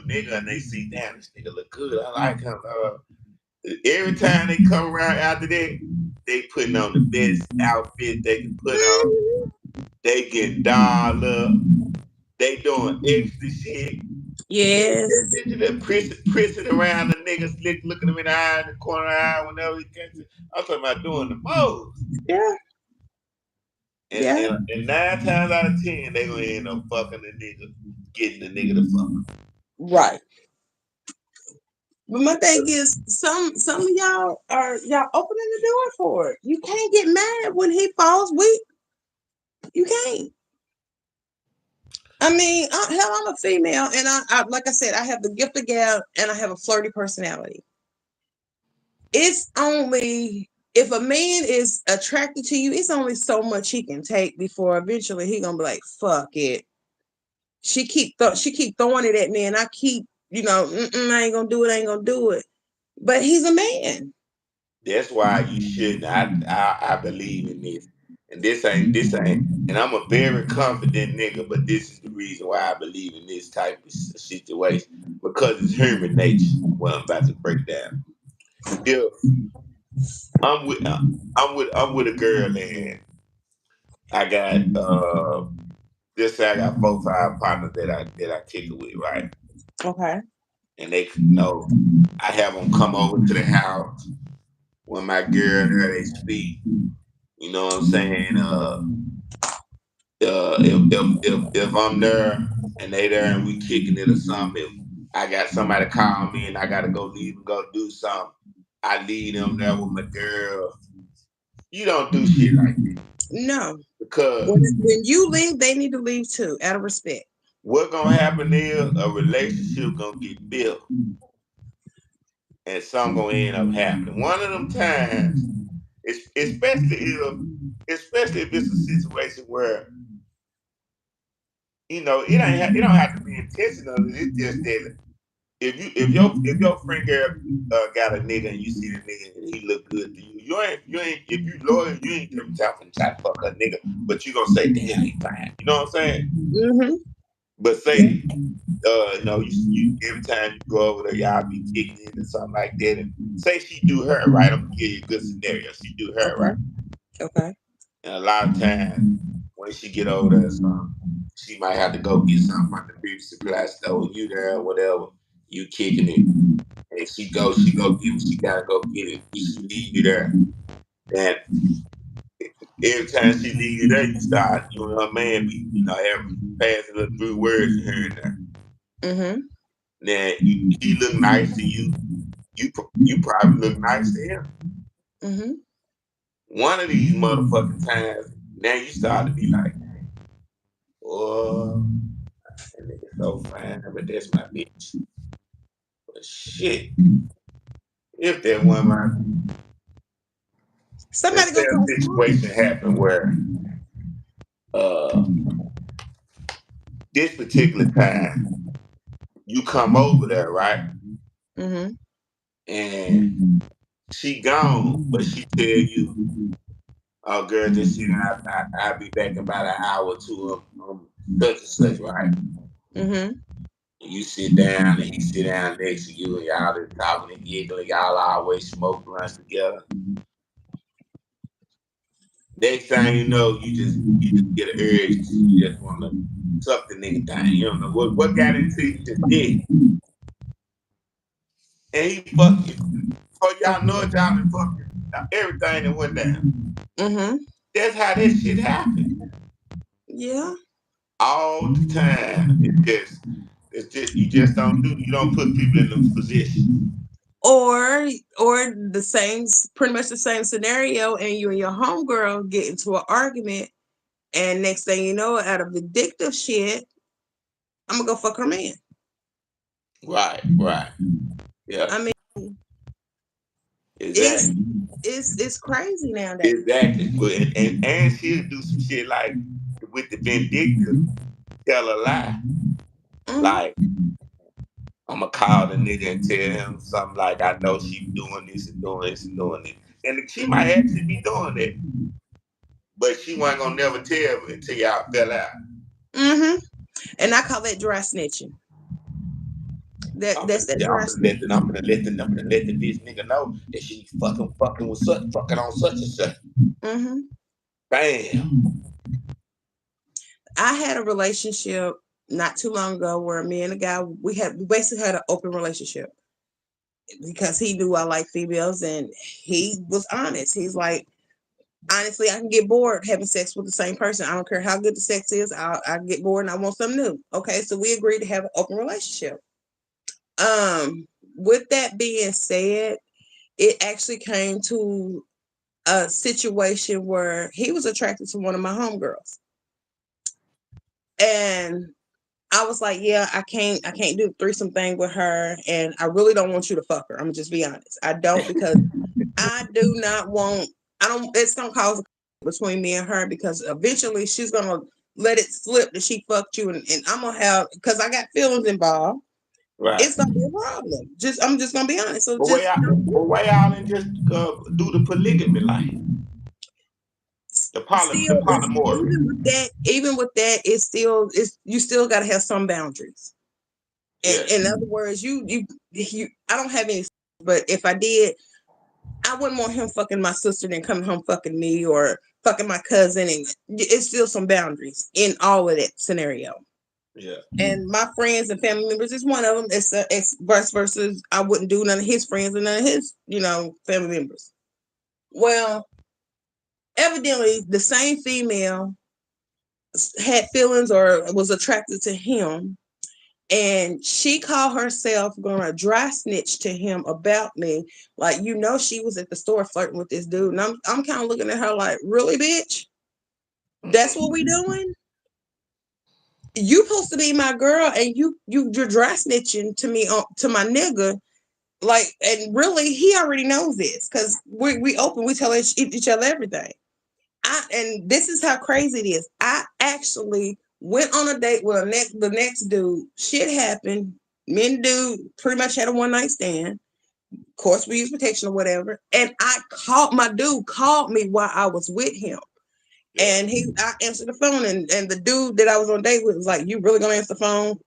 Speaker 1: nigga, and they see, damn, this nigga look good. I like him. Every time they come around after that, they putting on the best outfit they can put on. They getting dolled up. They doing extra shit.
Speaker 2: Yes.
Speaker 1: Did you just press it around the niggas, looking him in the eye, in the corner of the eye, whenever he catches it? I'm talking about doing the most.
Speaker 2: Yeah.
Speaker 1: And,
Speaker 2: Yeah.
Speaker 1: and, and 9 times out of 10, they gonna end up fucking the nigga, getting the nigga to fuck.
Speaker 2: Right. But my thing is, some of y'all opening the door for it. You can't get mad when he falls weak. You can't. I mean, hell, I'm a female, and I like I said, I have the gift of gab, and I have a flirty personality. It's only if a man is attracted to you, it's only so much he can take before eventually he gonna be like, "Fuck it." She keep throwing it at me, and I keep, I ain't gonna do it. I ain't gonna do it. But he's a man.
Speaker 1: That's why you shouldn't. I believe in this, and this ain't. And I'm a very confident nigga, but this is the reason why I believe in this type of situation because it's human nature. What I'm about to break down. If I'm with a girl and I got just say I got 4, 5 partners that I kick it with, right?
Speaker 2: Okay.
Speaker 1: And they know I have them come over to the house when my girl there they sleep. You know what I'm saying? If I'm there and they there and we kicking it or something, if I got somebody call me and I gotta go leave and go do something, I leave them there with my girl. You don't do shit like this
Speaker 2: No.
Speaker 1: because
Speaker 2: When you leave, they need to leave too, out of respect.
Speaker 1: what gonna happen is a relationship gonna get built and some gonna end up happening. One of them times, especially if it's a situation where it don't have to be intentional. It's just that if your friend girl got a nigga and you see the nigga and he look good to you, you ain't if you loyal, you ain't them top and try to fuck a nigga, but you gonna say, damn, he fine. You know what I'm saying?
Speaker 2: Mm-hmm.
Speaker 1: But
Speaker 2: Yeah.
Speaker 1: say you every time you go over there, y'all be kicking in or something like that, and say she do her right. I'm gonna give you a good scenario. She do her right,
Speaker 2: Okay. Okay.
Speaker 1: and a lot of times when she get over there, or something, she might have to go get something from the beauty supply store. You there, whatever. You kicking it. And she go get what she gotta go get it. She leave you there. And every time she leave you there, you and her man be, having passing little through words here and there.
Speaker 2: Mm-hmm.
Speaker 1: Now he look nice to you. You probably look nice to him.
Speaker 2: Mm-hmm.
Speaker 1: One of these motherfucking times, now you start to be like, oh, that nigga so fine, but that's my bitch. But shit, if that woman,
Speaker 2: Somebody
Speaker 1: let's say
Speaker 2: gonna
Speaker 1: a
Speaker 2: come
Speaker 1: situation
Speaker 2: home.
Speaker 1: happened where uh this particular time you come over there, right?
Speaker 2: Mm-hmm.
Speaker 1: And she gone, but she tell you, "Oh, girl, just sit down. I'll be back in about an hour or two. Such and such, right?"
Speaker 2: Mm-hmm.
Speaker 1: And you sit down, and he sit down next to you, and y'all just talking and giggling. Y'all always smoke blunts together. Next thing you know, you just get an urge. You just want to suck the nigga down. You don't know what got into you. Just did, and he fuck you. So y'all know it, y'all been fucking everything that went down.
Speaker 2: Mm-hmm.
Speaker 1: That's how that shit happened.
Speaker 2: Yeah.
Speaker 1: All the time. It's just you don't put people in those positions.
Speaker 2: Or the same, pretty much the same scenario, and you and your homegirl get into an argument, and next thing you know, out of addictive shit, I'm gonna go fuck her man.
Speaker 1: Right, right. Yeah.
Speaker 2: I mean, it's
Speaker 1: Exactly.
Speaker 2: it's crazy nowadays.
Speaker 1: Exactly. But and she'll do some shit like with the vindictive, tell a lie.
Speaker 2: Mm-hmm.
Speaker 1: Like, I'm gonna call the nigga and tell him something like I know she doing this and doing this and doing this. And she might actually be doing that, but she wasn't gonna never tell me until y'all fell out.
Speaker 2: Mm-hmm. And I call that dry snitching. That's that
Speaker 1: Yeah,
Speaker 2: dry snitching.
Speaker 1: I'm gonna let the bitch nigga know that she fucking with such fucking on such and such.
Speaker 2: Mm-hmm.
Speaker 1: Bam.
Speaker 2: I had a relationship. not too long ago where me and a guy we basically had an open relationship because he knew I like females and he was honest. He's like, honestly, I can get bored having sex with the same person. I don't care how good the sex is. I get bored and I want something new. Okay, so we agreed to have an open relationship. With that being said, it actually came to a situation where he was attracted to one of my homegirls. And I was like, yeah, I can't do the threesome thing with her. And I really don't want you to fuck her. I'm gonna just be honest. I don't because I do not want I don't it's gonna cause a between me and her because eventually she's gonna let it slip that she fucked you and I'm gonna have because I got feelings involved.
Speaker 1: Right.
Speaker 2: It's gonna be a problem. Just I'm just gonna be honest. So
Speaker 1: But
Speaker 2: just
Speaker 1: why y'all didn't just do the polygamy life, the
Speaker 2: still it's
Speaker 1: polyamory?
Speaker 2: even with that, it's you still gotta have some boundaries. And
Speaker 1: Yeah,
Speaker 2: in other words, you I don't have any but if I did, I wouldn't want him fucking my sister then coming home fucking me or fucking my cousin and it's still some boundaries in all of that scenario.
Speaker 1: yeah.
Speaker 2: And my friends and family members is one of them. It's vice versa. I wouldn't do none of his friends and none of his, family members. Well, evidently the same female had feelings or was attracted to him and she called herself gonna dry snitch to him about me. Like, she was at the store flirting with this dude. And I'm kind of looking at her like, really, bitch? That's what we doing? You supposed to be my girl and you're dry snitching to me to my nigga. Like, and really he already knows this because we open, we tell each other everything. And this is how crazy it is. I actually went on a date with the next dude. Shit happened. Me and the dude pretty much had a one night stand. Of course, we used protection or whatever. And my dude called me while I was with him.
Speaker 1: Yeah.
Speaker 2: And I answered the phone, and the dude that I was on a date with was like, "You really gonna answer the phone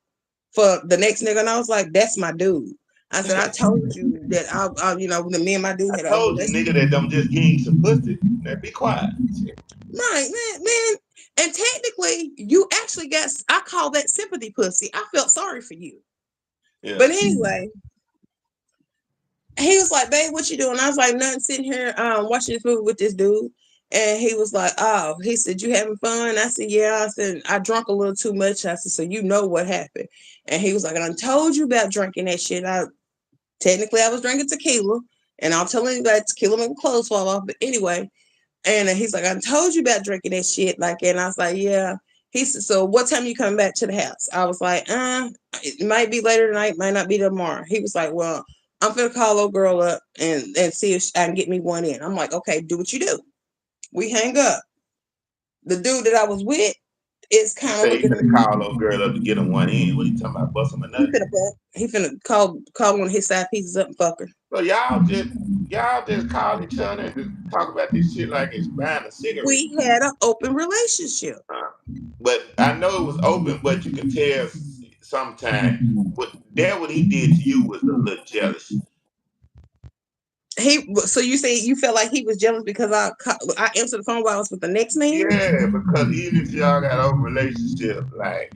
Speaker 2: for the next nigga?" And I was like, "That's my dude." I said, "I told you that that me and my dude
Speaker 1: I
Speaker 2: had a
Speaker 1: told you, nigga, that I'm just getting some pussy. Now be quiet. Shit.
Speaker 2: right, man. And technically, you actually I call that sympathy pussy. I felt sorry for you.
Speaker 1: Yeah.
Speaker 2: But anyway, he was like, "Babe, what you doing?" I was like, "Nothing, sitting here watching this movie with this dude." And he was like, "Oh," he said, "You having fun?" I said, "Yeah." I said, "I drunk a little too much." I said, "So you know what happened?" And he was like, "I told you about drinking that shit." Technically I was drinking tequila, and I'll tell you that tequila make my clothes fall off. But anyway, and he's like, "I told you about drinking that shit." Like, and I was like, "Yeah." He said, "So what time you coming back to the house?" I was like, it might be later tonight, might not be tomorrow. He was like, "Well, I'm gonna call old girl up and see if I can get me one in." I'm like, "Okay, do what you do." We hang up. The dude that I was with is
Speaker 1: You
Speaker 2: kind of
Speaker 1: say you
Speaker 2: looking at
Speaker 1: finna
Speaker 2: me.
Speaker 1: call old girl up to get him one in. What are you talking about? Bust him a nut?
Speaker 2: He finna call one of his side pieces up and fuck her.
Speaker 1: So y'all just call each other and just talk about this shit like it's buying a cigarette.
Speaker 2: We had an open relationship.
Speaker 1: Uh, but I know it was open, but you can tell sometimes what he did to you was a little jealous.
Speaker 2: So you say you felt like he was jealous because I answered the phone while I was with the next man?
Speaker 1: Yeah, because even if y'all got open relationship, like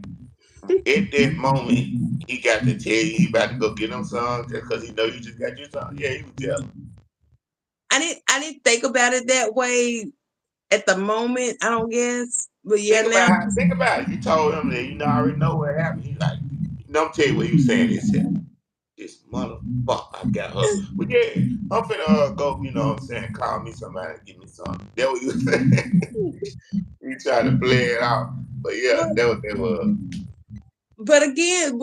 Speaker 1: at that moment, he got to tell you he about to go get him some just because he know you just got you some. Yeah, he was jealous.
Speaker 2: I didn't think about it that way at the moment, I don't guess. But yeah, now
Speaker 1: Think about it. You told him that I already know what happened. He like, I'm tell you what he was saying. He said, "This motherfucker, I got her." But yeah, I'm finna go. You know what I'm saying? Call me somebody and give me something. That what you was saying. He tried to play it out, but yeah,
Speaker 2: but
Speaker 1: that was that was.
Speaker 2: again,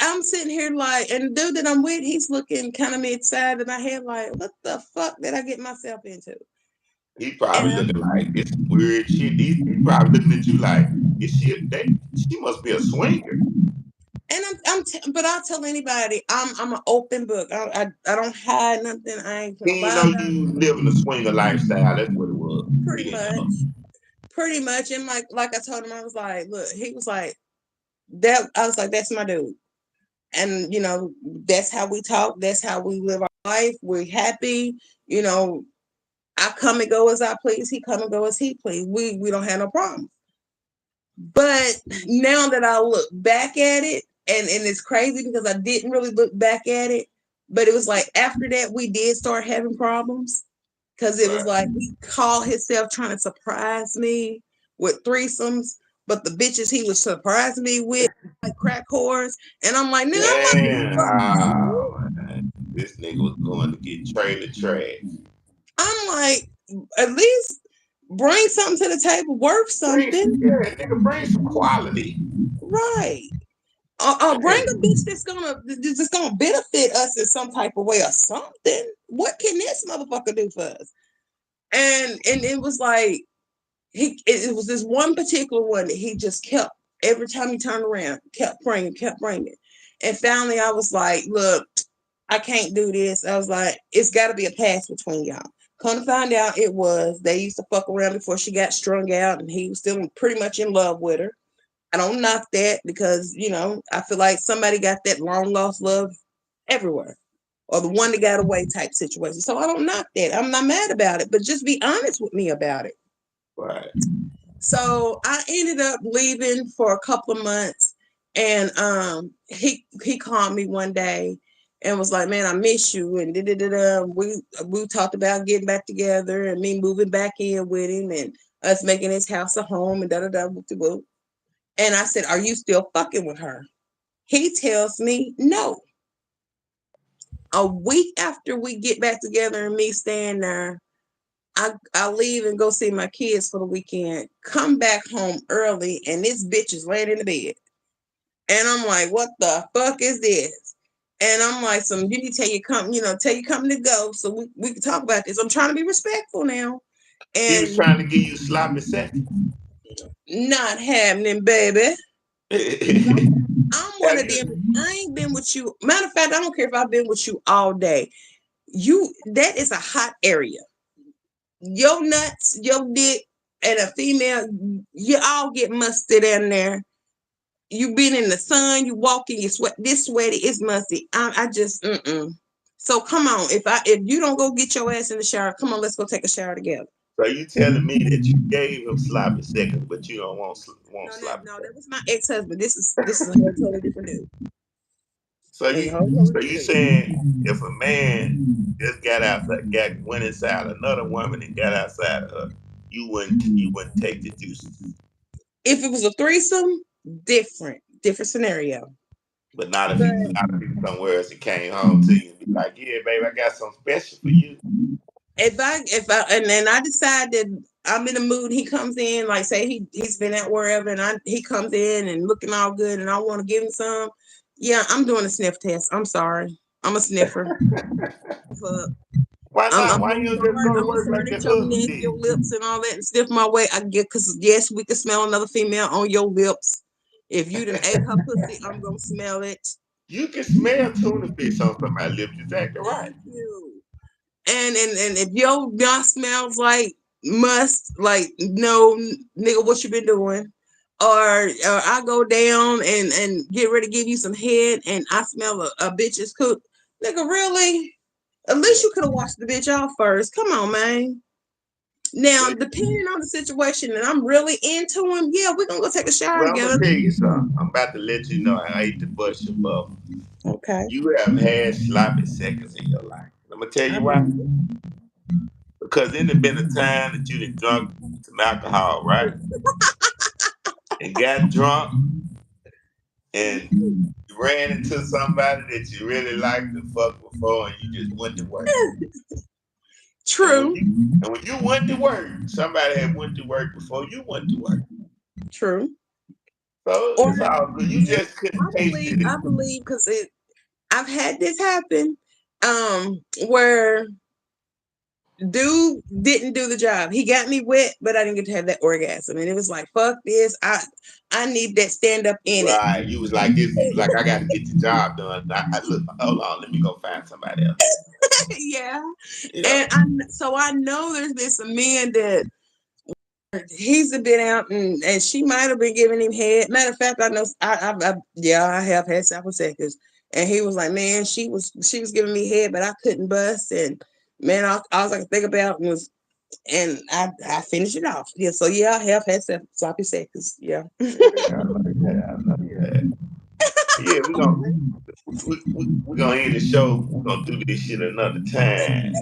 Speaker 2: I'm sitting here like, and the dude that I'm with, he's looking kind of mid-side in my head like, what the fuck did I get myself into?
Speaker 1: He probably
Speaker 2: And
Speaker 1: looking like this weird shit. He probably looking at you like this shit. She must be a swinger.
Speaker 2: but I'll tell anybody, I'm an open book. I don't hide nothing. I ain't gonna
Speaker 1: He didn't
Speaker 2: lie
Speaker 1: know
Speaker 2: about
Speaker 1: you
Speaker 2: it.
Speaker 1: living a swinger lifestyle. That's what it was. He
Speaker 2: Pretty
Speaker 1: didn't
Speaker 2: much,
Speaker 1: know.
Speaker 2: pretty much. And like I told him, I was like, look, he was like that. I was like, that's my dude. And that's how we talk. That's how we live our life. We're happy. You know, I come and go as I please. He come and go as he please. We don't have no problem. But now that I look back at it, and it's crazy because I didn't really look back at it, but it was like after that we did start having problems because it was
Speaker 1: Right.
Speaker 2: like he called himself trying to surprise me with threesomes, but the bitches he was surprising me with like crack whores, and I'm like, nigga, I'm not gonna
Speaker 1: Damn.
Speaker 2: fuck you.
Speaker 1: This nigga was going to get trailer trash.
Speaker 2: I'm like, at least bring something to the table worth something,
Speaker 1: Nigga, bring some quality.
Speaker 2: right? Bring a
Speaker 1: Damn.
Speaker 2: bitch that's gonna benefit us in some type of way or something. What can this motherfucker do for us? And it was like it was this one particular one that he just kept every time he turned around, kept bringing. And finally I was like, look, I can't do this. I was like, it's gotta be a pass between y'all. Come to find out it was they used to fuck around before she got strung out and he was still pretty much in love with her. I don't knock that because, I feel like somebody got that long lost love everywhere or the one that got away type situation. So I don't knock that. I'm not mad about it, but just be honest with me about it.
Speaker 1: Right.
Speaker 2: So I ended up leaving for a couple of months, and he called me one day and was like, "Man, I miss you." And we talked about getting back together and me moving back in with him and us making his house a home and da da da. And I said, "Are you still fucking with her?" He tells me no. A week after we get back together and me staying there, I leave and go see my kids for the weekend, come back home early, and this bitch is laying in the bed. And I'm like, what the fuck is this? And I'm like, you need to tell your company to go so we can talk about this. I'm trying to be respectful now.
Speaker 1: He was
Speaker 2: And
Speaker 1: trying to give you sloppy seconds.
Speaker 2: not happening, baby. I'm one
Speaker 1: Have
Speaker 2: of them.
Speaker 1: you?
Speaker 2: I ain't been with you. Matter of fact, I don't care if I've been with you all day. That is a hot area. Your nuts, your dick, and a female, you all get musty down there. You been in the sun, you walking, you sweat. This sweaty, it's musty. I just, mm-mm. So come on, if you don't go get your ass in the shower, come on, let's go take a shower together.
Speaker 1: So you telling me that you gave him sloppy seconds, but you don't want
Speaker 2: No,
Speaker 1: sloppy
Speaker 2: no, that
Speaker 1: seconds?
Speaker 2: was my ex husband. This is a whole totally different dude.
Speaker 1: So
Speaker 2: It's a
Speaker 1: you
Speaker 2: whole totally
Speaker 1: so you
Speaker 2: different
Speaker 1: saying if a man just got outside, went inside another woman and got outside of her, you wouldn't take the juices.
Speaker 2: If it was a threesome, different scenario.
Speaker 1: But not if he was
Speaker 2: But
Speaker 1: out of somewhere else and came home to you and be like, yeah, babe, I got something special for you.
Speaker 2: if I and then I decide that I'm in the mood, he comes in, like say he's been at wherever, and he comes in and looking all good, and I want to give him some. Yeah, I'm doing a sniff test. I'm sorry, I'm a sniffer. But
Speaker 1: Why
Speaker 2: I'm
Speaker 1: not?
Speaker 2: I'm
Speaker 1: Why
Speaker 2: gonna
Speaker 1: you don't just
Speaker 2: start.
Speaker 1: go to
Speaker 2: I'm gonna
Speaker 1: work
Speaker 2: start
Speaker 1: like
Speaker 2: at
Speaker 1: your
Speaker 2: your
Speaker 1: husband
Speaker 2: neck, your
Speaker 1: did?
Speaker 2: lips, and all that, and sniff my way. I get because yes, we can smell another female on your lips. If you done ate her pussy, I'm gonna smell it.
Speaker 1: You can smell tuna fish on somebody's lips. You're exactly right.
Speaker 2: Thank you. And if your y'all smells like must, like no nigga, what you been doing? Or I go down and get ready to give you some head, and I smell a bitch's cook, nigga. Really? At
Speaker 1: Yeah.
Speaker 2: least you could have washed the bitch off first. Come on, man. Now,
Speaker 1: Well,
Speaker 2: depending on the situation, and I'm really into him, yeah, we're gonna go take a shower
Speaker 1: I'm gonna
Speaker 2: together.
Speaker 1: tell you something. I'm about to let you know I hate to bust your bubble.
Speaker 2: Okay.
Speaker 1: You have had sloppy seconds in your life. I'm gonna tell
Speaker 2: I
Speaker 1: you why.
Speaker 2: believe
Speaker 1: Because then there been a time that you done drunk some alcohol, right? And got drunk and you ran into somebody that you really liked to fuck before and you just went to work. And when
Speaker 2: true,
Speaker 1: you went to work, somebody had went to work before you went to work.
Speaker 2: true.
Speaker 1: So
Speaker 2: Or
Speaker 1: it's all good. You
Speaker 2: yeah,
Speaker 1: just couldn't taste it.
Speaker 2: I believe because I've had this happen, where dude didn't do the job. He got me wet, but I didn't get to have that orgasm, and it was like, fuck this. I need that stand up in it.
Speaker 1: Right. You was like this. You was like, I got to get the job done. Look, hold on. Let me go find somebody else.
Speaker 2: Yeah,
Speaker 1: Yeah.
Speaker 2: and so I know there's been some men that he's been out and she might have been giving him head. Matter of fact, I know yeah, I have had several seconds. And he was like, man, she was giving me head, but I couldn't bust. And man, all I could think about was And I finished it off. Yeah, so yeah, I have had sloppy seconds. Yeah.
Speaker 1: Yeah, I like that. I like that. Yeah, we're gonna end the show. We're gonna do this shit another time.